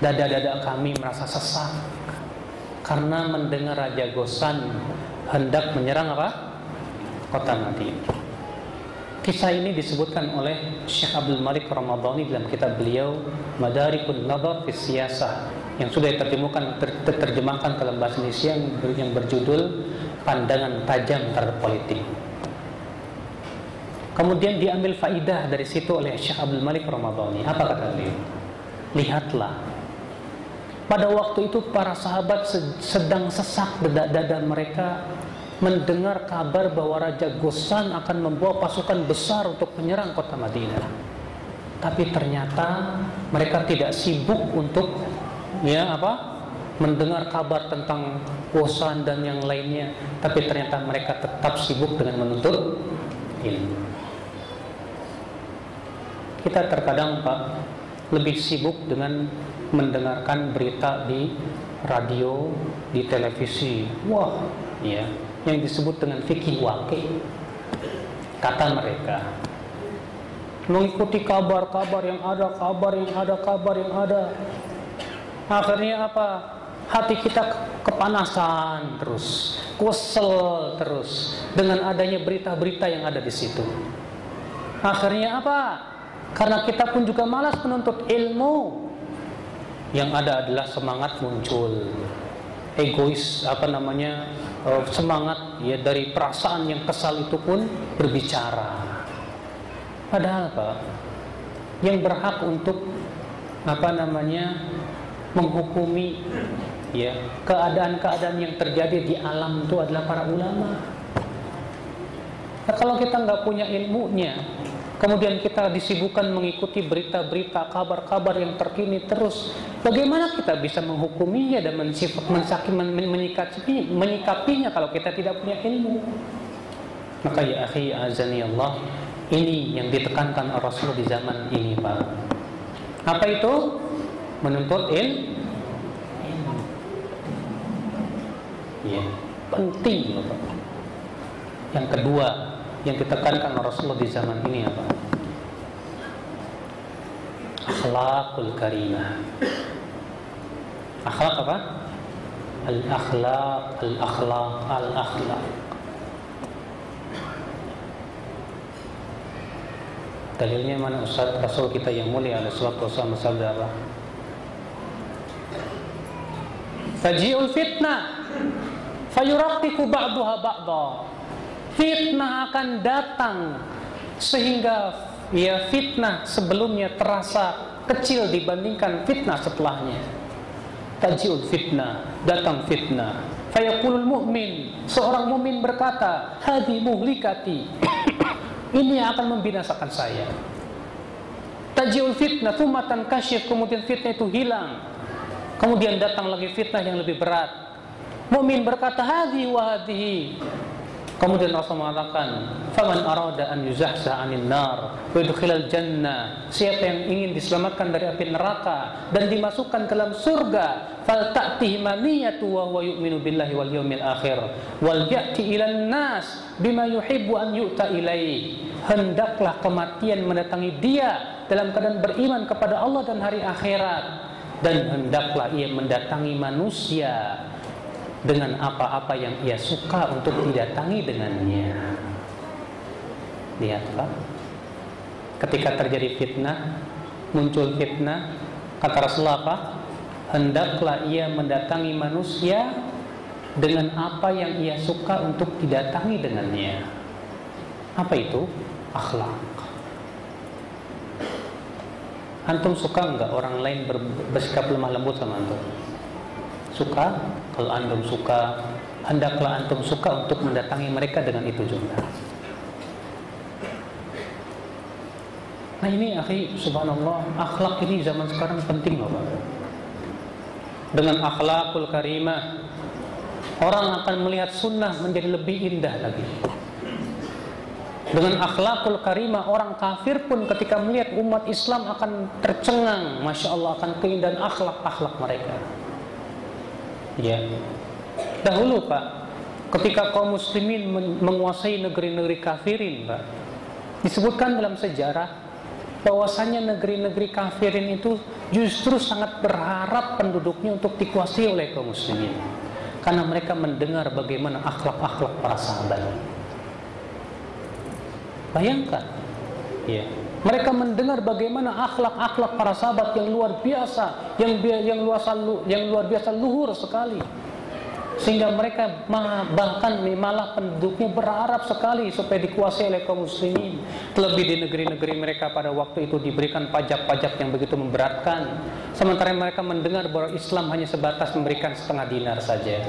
Dada-dada kami merasa sesak karena mendengar Raja Ghassan hendak menyerang apa? Kota Madinah. Kisah ini disebutkan oleh Syekh Abdul Malik Ramadhani dalam kitab beliau Madarikun Nadhar fi Siyasah, yang sudah diterjemahkan ke dalam bahasa Indonesia yang berjudul Pandangan Tajam Terhadap Politik. Kemudian diambil faidah dari situ oleh Syekh Abdul Malik Ramadhani. Apa kata beliau? Lihatlah, pada waktu itu para sahabat sedang sesak dada mereka mendengar kabar bahwa Raja Ghassan akan membawa pasukan besar untuk menyerang kota Madinah. Tapi ternyata mereka tidak sibuk untuk mendengar kabar tentang Ghassan dan yang lainnya, tapi ternyata mereka tetap sibuk dengan menuntut ilmu. Kita terkadang, Pak, lebih sibuk dengan mendengarkan berita di radio, di televisi. Wah, ya, yang disebut dengan fikih waqi, kata mereka, mengikuti kabar-kabar yang ada, kabar yang ada. Akhirnya apa? Hati kita kepanasan terus, kesel terus dengan adanya berita-berita yang ada di situ. Akhirnya apa? Karena kita pun juga malas menuntut ilmu, yang ada adalah semangat muncul, egois, semangat ya, dari perasaan yang kesal itu pun berbicara. Padahal Pak, yang berhak untuk menghukumi ya, keadaan-keadaan yang terjadi di alam itu adalah para ulama. Nah, kalau kita nggak punya ilmunya, kemudian kita disibukkan mengikuti berita-berita, kabar-kabar yang terkini terus, bagaimana kita bisa menghukuminya dan menyikapinya kalau kita tidak punya ilmu? Maka ya akhi azani Allah, ini yang ditekankan Rasul di zaman ini, Pak. Apa itu? Menuntut ilmu. Ya, penting loh, Pak. Yang kedua yang ditekankan Rasulullah di zaman ini apa? Akhlaqul karimah. Akhlak apa? Al-akhlaq, al-akhlaq, al-akhlaq. Dalilnya mana Ustaz? Rasul kita yang mulia alaihi salatu wasallam bersabda apa? Faji'ul fitnah fayuraqiqu ba'daha ba'dha. Fitnah akan datang sehingga ya fitnah sebelumnya terasa kecil dibandingkan fitnah setelahnya. Taji'ul fitnah, datang fitnah. Fayaqulul mu'min, seorang mukmin berkata, hadhi muhlikati. Ini yang akan membinasakan saya. Taji'ul fitnah, tsumma tankashif, kemudian fitnah itu hilang. Kemudian datang lagi fitnah yang lebih berat. Mukmin berkata, hadhi wa hadhi. Kemudian Rasul mengatakan, faman arada an yuzahza 'anil nar wa yudkhilal jannah, siapa yang ingin diselamatkan dari api neraka dan dimasukkan ke dalam surga, fal ta'tihi maniyatu wa huwa yu'minu billahi wal yawmil akhir wal ya'ti ilan nas bima yuhibbu an yu'ta ilaihi. Hendaklah kematian mendatangi dia dalam keadaan beriman kepada Allah dan hari akhirat, dan hendaklah ia mendatangi manusia dengan apa-apa yang ia suka untuk didatangi dengannya. Lihat Pak, ketika terjadi fitnah, muncul fitnah, kata Rasulullah apa? Hendaklah ia mendatangi manusia dengan apa yang ia suka untuk didatangi dengannya. Apa itu? Akhlak. Antum suka enggak orang lain bersikap lemah lembut sama antum? Suka? Kalau antum suka, hendaklah antum suka untuk mendatangi mereka dengan itu juga. Nah ini akhi, subhanallah, akhlak ini zaman sekarang penting loh Pak. Dengan akhlakul karimah, orang akan melihat sunnah menjadi lebih indah lagi. Dengan akhlakul karimah, orang kafir pun ketika melihat umat Islam akan tercengang, masya Allah, akan keindahan akhlak mereka. Ya, dahulu Pak, ketika kaum muslimin menguasai negeri-negeri kafirin Pak, disebutkan dalam sejarah bahwasanya negeri-negeri kafirin itu justru sangat berharap penduduknya untuk dikuasai oleh kaum muslimin, karena mereka mendengar bagaimana akhlak-akhlak para sahabat. Bayangkan, ya, mereka mendengar bagaimana akhlak-akhlak para sahabat yang luar biasa, yang luar biasa luhur sekali, sehingga mereka bahkan malah penduduknya berharap sekali supaya dikuasai oleh kaum muslimin. Terlebih di negeri-negeri mereka pada waktu itu diberikan pajak-pajak yang begitu memberatkan, sementara mereka mendengar bahwa Islam hanya sebatas memberikan setengah dinar saja.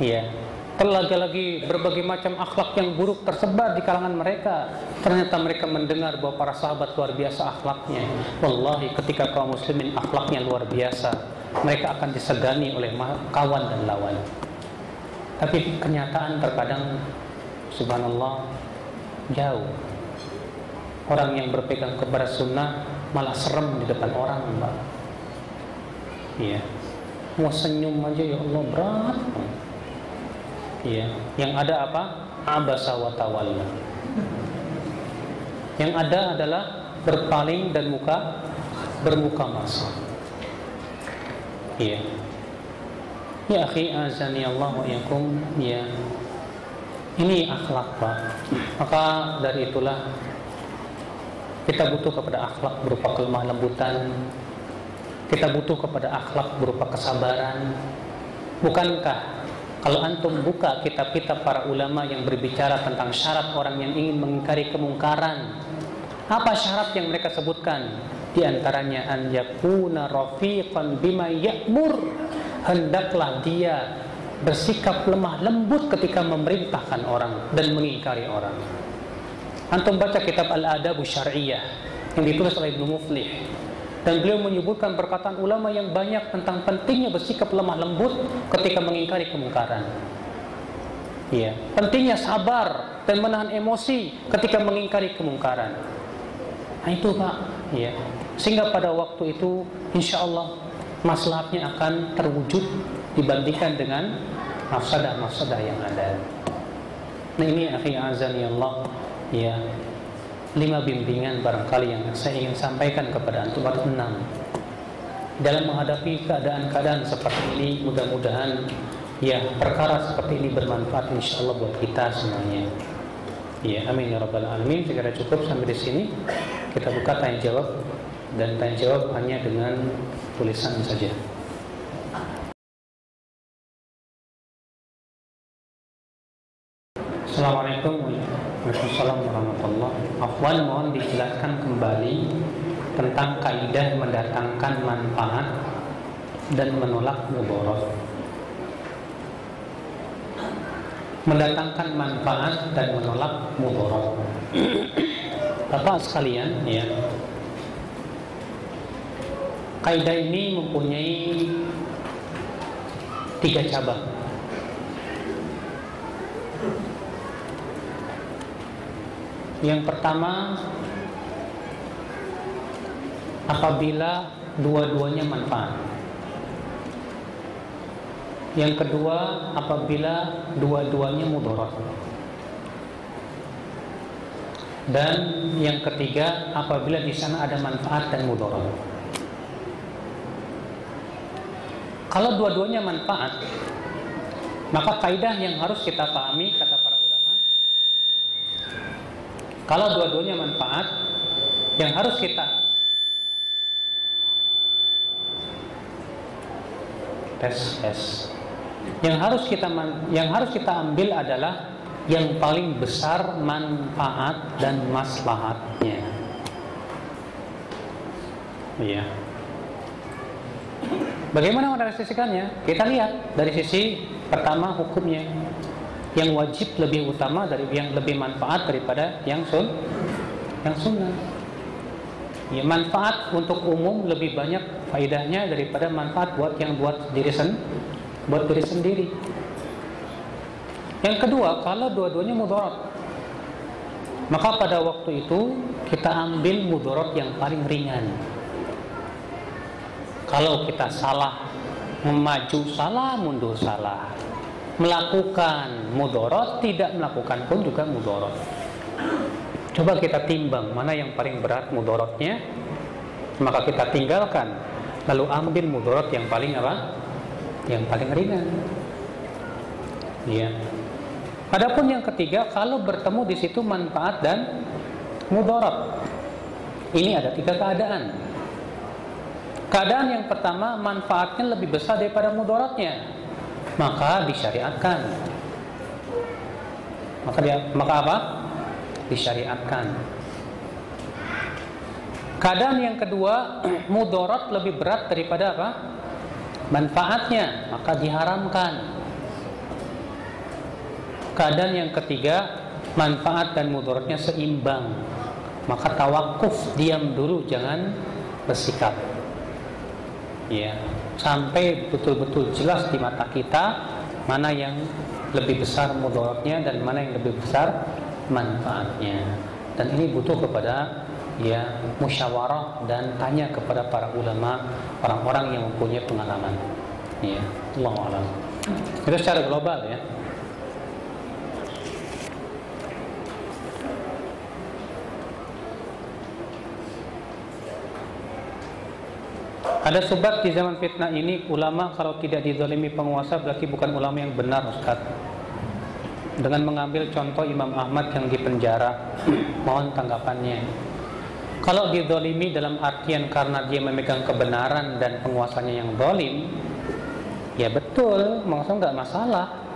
Ya, terlagi-lagi berbagai macam akhlak yang buruk tersebar di kalangan mereka. Ternyata mereka mendengar bahwa para sahabat luar biasa akhlaknya. Wallahi, ketika kaum muslimin akhlaknya luar biasa, mereka akan disegani oleh kawan dan lawan. Tapi kenyataan terkadang subhanallah jauh. Orang yang berpegang kepada sunnah malah serem di depan orang, Mbak. Iya. Mau senyum aja ya Allah berat. Iya, yang ada apa? Abasa wa tawalla. Yang ada adalah berpaling dan bermuka masam. Iya. Ya akhi azani Allah wa yakum, ya. Ini akhlak Pak. Maka dari itulah kita butuh kepada akhlak berupa kelemah lembutan. Kita butuh kepada akhlak berupa kesabaran. Bukankah kalau antum buka kitab-kitab para ulama yang berbicara tentang syarat orang yang ingin mengingkari kemungkaran, apa syarat yang mereka sebutkan? Di antaranya an yakuna rafiqan bima ya'mur, hendaklah dia bersikap lemah lembut ketika memerintahkan orang dan mengingkari orang. Antum baca kitab Al-Adab Syar'iyyah yang ditulis oleh Ibnu Muflih, dan beliau menyebutkan perkataan ulama yang banyak tentang pentingnya bersikap lemah lembut ketika mengingkari kemungkaran. Ya, pentingnya sabar dan menahan emosi ketika mengingkari kemungkaran. Nah itu Pak, ya. Sehingga pada waktu itu insya Allah maslahatnya akan terwujud dibandingkan dengan mafsadah-mafsadah yang ada. Nah ini akhi azani Allah, ya, 5 bimbingan barangkali yang saya ingin sampaikan kepada antum, atau 6 dalam menghadapi keadaan-keadaan seperti ini. Mudah-mudahan ya perkara seperti ini bermanfaat insya Allah buat kita semuanya. Ya, amin ya rabbal alamin. Segera cukup sampai di sini. Kita buka tanya jawab, dan tanya jawab hanya dengan tulisan saja. Assalamualaikum warahmatullahi wabarakatuh. Afwan, mohon dijelaskan kembali tentang kaidah mendatangkan manfaat dan menolak mudarat. Mendatangkan manfaat dan menolak mudarat. Bapak sekalian, ya, kaidah ini mempunyai 3 cabang. Yang pertama, apabila dua-duanya manfaat. Yang kedua, apabila dua-duanya mudarat. Dan yang ketiga, apabila di sana ada manfaat dan mudarat. Kalau dua-duanya manfaat, maka kaidah yang harus kita pahami, kata para ulama, kalau dua-duanya manfaat, yang harus kita yang harus kita ambil adalah yang paling besar manfaat dan maslahatnya. Iya. Bagaimana merealisasikannya? Kita lihat dari sisi pertama hukumnya. Yang wajib lebih utama dari yang lebih manfaat daripada yang sunnah. Ya, manfaat untuk umum lebih banyak faedahnya daripada manfaat buat diri sendiri. Yang kedua, kalau dua-duanya mudarat, maka pada waktu itu kita ambil mudarat yang paling ringan. Kalau kita salah, memaju salah, mundur salah, melakukan mudarat, tidak melakukan pun juga mudarat. Coba kita timbang mana yang paling berat mudaratnya, maka kita tinggalkan, lalu ambil mudarat yang paling apa? Yang paling ringan. Ya. Adapun yang ketiga, kalau bertemu di situ manfaat dan mudarat, ini ada 3 keadaan. Keadaan yang pertama, manfaatnya lebih besar daripada mudaratnya, maka disyariatkan. Maka apa? Disyariatkan. Keadaan yang kedua, mudarat lebih berat daripada apa? Manfaatnya, maka diharamkan. Keadaan yang ketiga, manfaat dan mudaratnya seimbang, maka tawakuf, diam dulu, jangan bersikap. Ya, sampai betul-betul jelas di mata kita mana yang lebih besar mudaratnya dan mana yang lebih besar manfaatnya. Dan ini butuh kepada ya musyawarah dan tanya kepada para ulama, orang-orang yang mempunyai pengalaman. Ya, Allahu a'lam. Itu secara global ya. Ada sebab di zaman fitnah ini, ulama kalau tidak dizalimi penguasa berarti bukan ulama yang benar, Ustaz. Dengan mengambil contoh Imam Ahmad yang dipenjara, mohon tanggapannya. Kalau dizalimi dalam artian karena dia memegang kebenaran dan penguasanya yang zalim, ya betul, maksudnya nggak masalah.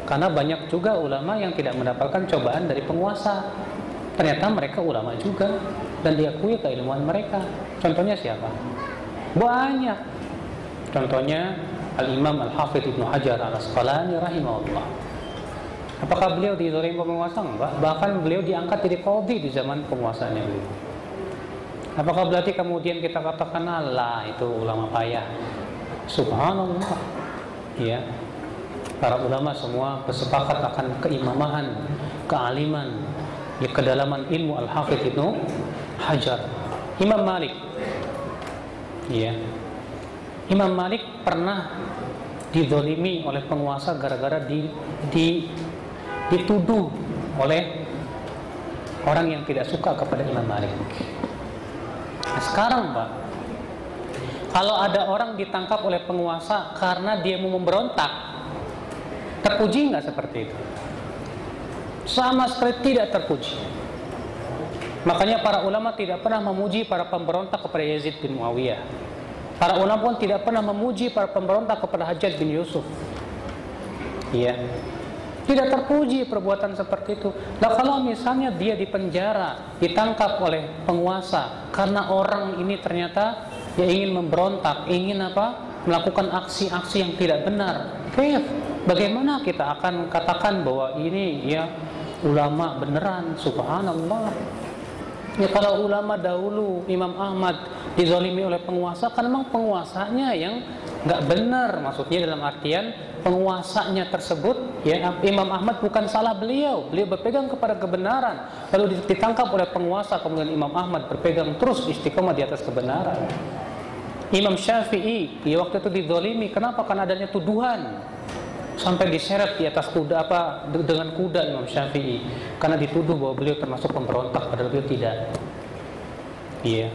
Karena banyak juga ulama yang tidak mendapatkan cobaan dari penguasa. Ternyata mereka ulama juga dan diakui keilmuan mereka. Contohnya siapa? Banyak. Contohnya Al-Imam Al-Hafidh Ibnu Hajar Al-Asqalani rahimahullah. Apakah beliau dizalimi penguasa? Enggak. Bahkan beliau diangkat jadi qadhi di zaman penguasanya beliau. Apakah berarti kemudian kita katakan Allah itu ulama payah? Subhanallah. Ya. Para ulama semua bersepakat akan keimamahan, kealiman, ya, kedalaman ilmu Al-Hafidh Ibnu Hajar. Imam Malik. Ya. Imam Malik pernah dizalimi oleh penguasa gara-gara dituduh oleh orang yang tidak suka kepada Imam Malik. Nah, sekarang Pak, kalau ada orang ditangkap oleh penguasa karena dia mau memberontak, terpuji nggak seperti itu? Sama sekali tidak terpuji. Makanya para ulama tidak pernah memuji para pemberontak kepada Yazid bin Muawiyah. Para ulama pun tidak pernah memuji para pemberontak kepada Hajjaj bin Yusuf. Iya. Tidak terpuji perbuatan seperti itu. Nah, kalau misalnya dia dipenjara, ditangkap oleh penguasa karena orang ini ternyata dia ingin memberontak, ingin melakukan aksi-aksi yang tidak benar. Bagaimana kita akan katakan bahwa ini ya ulama beneran? Subhanallah. Ya, kalau ulama dahulu Imam Ahmad dizalimi oleh penguasa, kan memang penguasanya yang nggak benar, maksudnya dalam artian penguasanya tersebut, ya, Imam Ahmad bukan salah beliau berpegang kepada kebenaran, lalu ditangkap oleh penguasa, kemudian Imam Ahmad berpegang terus istiqomah di atas kebenaran. Imam Syafi'i ya waktu itu dizalimi, kenapa? Karena adanya tuduhan sampai diseret di atas kuda dengan kuda Imam Syafi'i karena dituduh bahwa beliau termasuk pemberontak, padahal beliau tidak. Iya.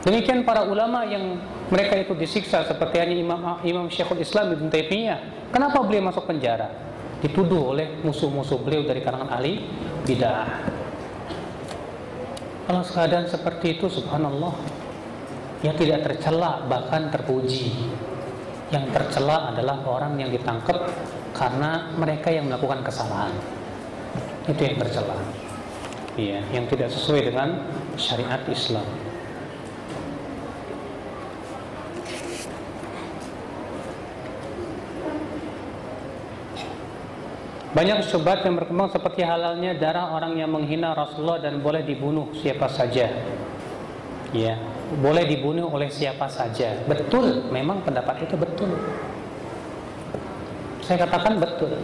Demikian para ulama yang mereka itu disiksa seperti Imam Syekhul Islam Ibnu Taimiyah. Kenapa beliau masuk penjara? Dituduh oleh musuh-musuh beliau dari kalangan ahli bid'ah. Kalau keadaan seperti itu, subhanallah, ya tidak tercela, bahkan terpuji. Yang tercela adalah orang yang ditangkap karena mereka yang melakukan kesalahan. Itu yang tercela. Iya, yang tidak sesuai dengan syariat Islam. Banyak syubhat yang berkembang seperti halalnya darah orang yang menghina Rasulullah dan boleh dibunuh siapa saja. Ya, boleh dibunuh oleh siapa saja. Betul, memang pendapat itu betul. Saya katakan betul,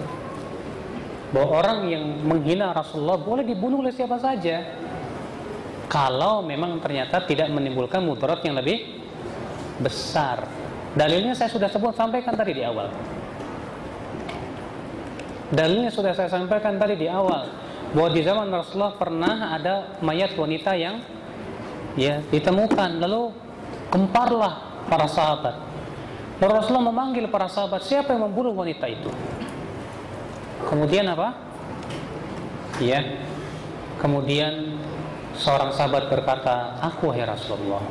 bahwa orang yang menghina Rasulullah boleh dibunuh oleh siapa saja, kalau memang ternyata tidak menimbulkan mudarat yang lebih besar. Dalilnya saya sudah sampaikan tadi di awal. Dalilnya sudah saya sampaikan tadi di awal, bahwa di zaman Rasulullah pernah ada mayat wanita yang ya ditemukan, lalu gemparlah para sahabat. Lalu Rasulullah memanggil para sahabat, siapa yang membunuh wanita itu? Kemudian apa? Ya, kemudian seorang sahabat berkata, aku wahai Rasulullah.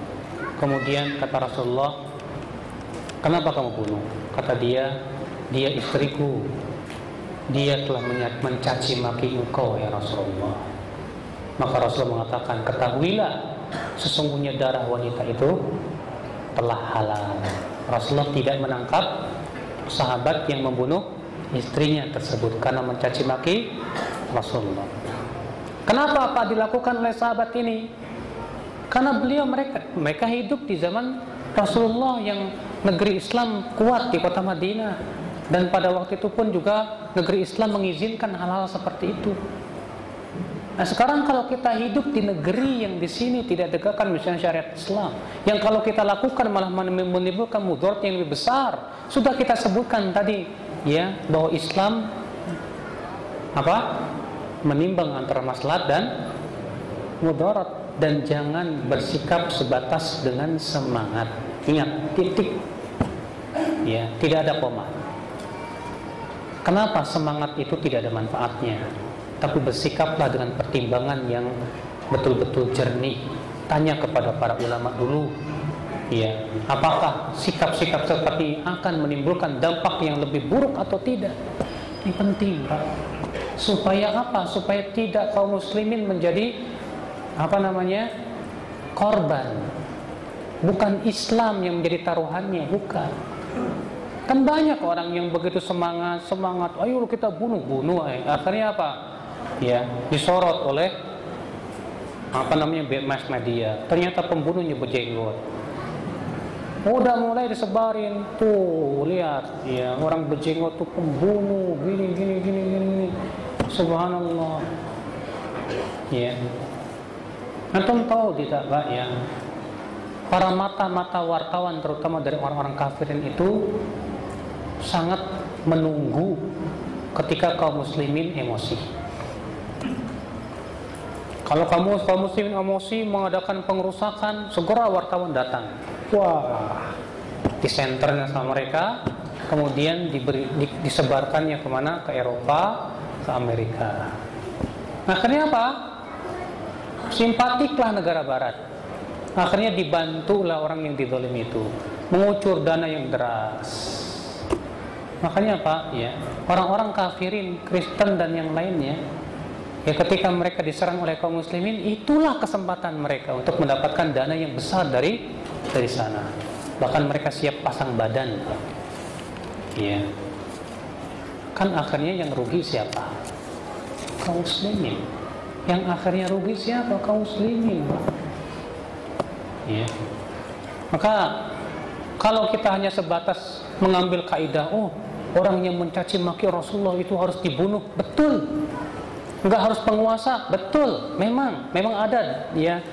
Kemudian kata Rasulullah, kenapa kamu bunuh? Kata dia istriku. Dia telah mencaci maki engkau ya Rasulullah. Maka Rasulullah mengatakan, ketahuilah, sesungguhnya darah wanita itu telah halal. Rasulullah tidak menangkap sahabat yang membunuh istrinya tersebut karena mencaci maki Rasulullah. Kenapa apa dilakukan oleh sahabat ini? Karena mereka hidup di zaman Rasulullah yang negeri Islam kuat di kota Madinah, dan pada waktu itu pun juga negeri Islam mengizinkan hal-hal seperti itu. Nah, sekarang kalau kita hidup di negeri yang di sini tidak tegakkan misalnya syariat Islam, yang kalau kita lakukan malah menimbulkan mudarat yang lebih besar. Sudah kita sebutkan tadi ya, bahwa Islam menimbang antara maslahat dan mudarat, dan jangan bersikap sebatas dengan semangat. Ingat, titik. Ya, tidak ada koma. Kenapa semangat itu tidak ada manfaatnya? Tapi bersikaplah dengan pertimbangan yang betul-betul jernih. Tanya kepada para ulama dulu, ya, apakah sikap-sikap seperti ini akan menimbulkan dampak yang lebih buruk atau tidak? Ini penting, Pak. Supaya apa? Supaya tidak kaum muslimin menjadi korban. Bukan Islam yang menjadi taruhannya, bukan. Kan banyak orang yang begitu semangat, ayo kita bunuh. Akhirnya apa? Ya, disorot oleh mass media. Ternyata pembunuhnya berjenggot. Udah mulai disebarin, tuh lihat, ya orang berjenggot tuh pembunuh, gini. Subhanallah. Ya. Antum tahu tidak, Pak, ya? Para mata wartawan terutama dari orang-orang kafirin itu sangat menunggu ketika kaum muslimin emosi. Kalau kaum muslimin emosi mengadakan pengerusakan, segera wartawan datang. Wah, di senternya sama mereka, kemudian disebarkannya kemana? Ke Eropa, ke Amerika. Akhirnya apa? Simpatiklah negara Barat. Akhirnya dibantulah orang yang dizalim itu, mengucur dana yang deras. Makanya Pak, ya, orang-orang kafirin, Kristen dan yang lainnya, ya ketika mereka diserang oleh kaum muslimin, itulah kesempatan mereka untuk mendapatkan dana yang besar dari sana. Bahkan mereka siap pasang badan. Ya. Kan akhirnya yang rugi siapa? Kaum muslimin. Yang akhirnya rugi siapa? Kaum muslimin. Ya. Maka kalau kita hanya sebatas mengambil kaidah, orang yang mencaci maki Rasulullah itu harus dibunuh, betul. Enggak harus penguasa, betul. Memang ada ya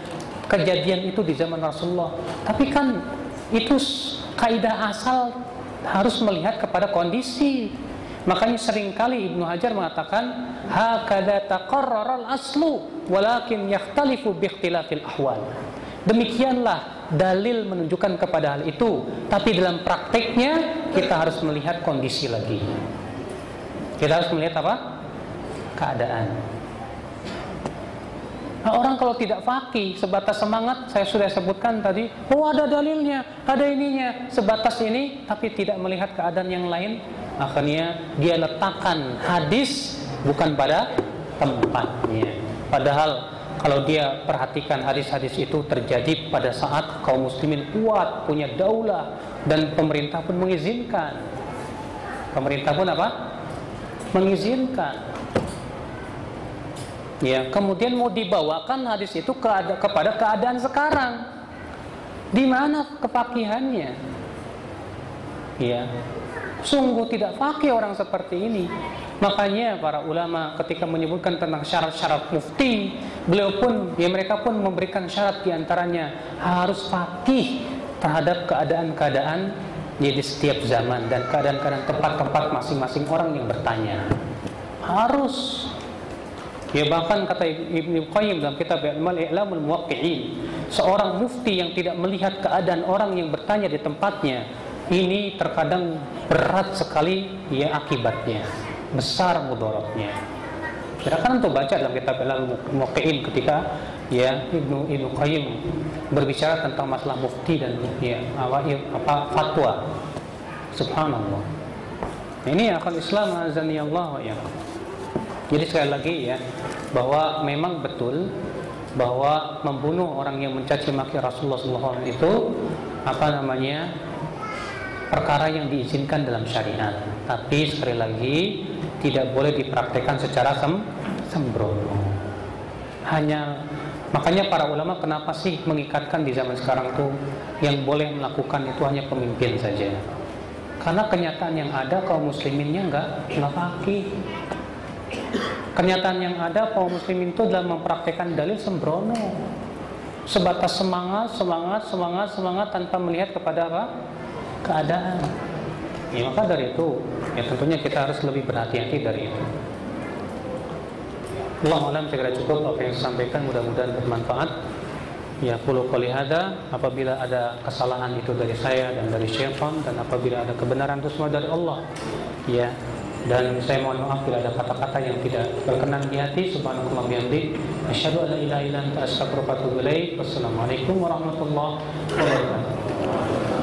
kejadian itu di zaman Rasulullah. Tapi kan itu kaidah asal harus melihat kepada kondisi. Makanya seringkali Ibnu Hajar mengatakan hakadha taqarrara al-aslu walakin yakhtalifu bi ikhtilafil ahwal. Demikianlah dalil menunjukkan kepada hal itu, tapi dalam prakteknya kita harus melihat kondisi lagi. Kita harus melihat apa? Keadaan. Nah, orang kalau tidak faqih, sebatas semangat, saya sudah sebutkan tadi, ada dalilnya, ada ininya, sebatas ini, tapi tidak melihat keadaan yang lain, akhirnya dia letakkan hadis bukan pada tempatnya. Padahal kalau dia perhatikan hadis-hadis itu terjadi pada saat kaum muslimin kuat, punya daulah, dan pemerintah pun mengizinkan. Pemerintah pun apa? Mengizinkan. Ya, kemudian mau dibawakan hadis itu kepada keadaan sekarang. Di mana kefakihannya? Ya, sungguh tidak fakih orang seperti ini. Makanya para ulama ketika menyebutkan tentang syarat-syarat mufti, mereka pun memberikan syarat diantaranya harus fakih terhadap keadaan-keadaan di setiap zaman dan keadaan-keadaan tempat-tempat masing-masing orang yang bertanya. Harus. Ya, bahkan kata Ibnu Qayyim dalam kitab I'lamul Muwaqqi'in, seorang mufti yang tidak melihat keadaan orang yang bertanya di tempatnya, ini terkadang berat sekali ya akibatnya, besar mudaratnya. Silakan untuk baca dalam kitab I'lamul Muwaqqi'in ketika ya Ibnu Qayyim berbicara tentang masalah mufti dan ya fatwa. Subhanallah. Ini akal Islam azani Allah wa iyyakum. Jadi sekali lagi ya, bahwa memang betul bahwa membunuh orang yang mencaci maki Rasulullah SAW itu perkara yang diizinkan dalam syariat. Tapi sekali lagi tidak boleh dipraktekkan secara sembrono. Makanya para ulama kenapa sih mengikatkan di zaman sekarang tuh yang boleh melakukan itu hanya pemimpin saja? Karena kenyataan yang ada kaum musliminnya enggak fakih. Kenyataan yang ada kaum muslimin itu dalam mempraktekkan dalil sembrono, sebatas semangat tanpa melihat kepada apa? Keadaan. Ya, maka dari itu ya tentunya kita harus lebih berhati-hati dari itu. Allahu a'lam, segera cukup apa yang saya sampaikan, mudah-mudahan bermanfaat. Ya, qulu qouli hadza, apabila ada kesalahan itu dari saya dan dari syaitan, dan apabila ada kebenaran itu semua dari Allah. Ya, dan saya mohon maaf bila ada kata-kata yang tidak berkenan di hati. Subhanallahi bihamdi, asyhadu an la ilaha illa anta, astaghfiruka wa atubu ilaik. Wassalamualaikum warahmatullahi wabarakatuh.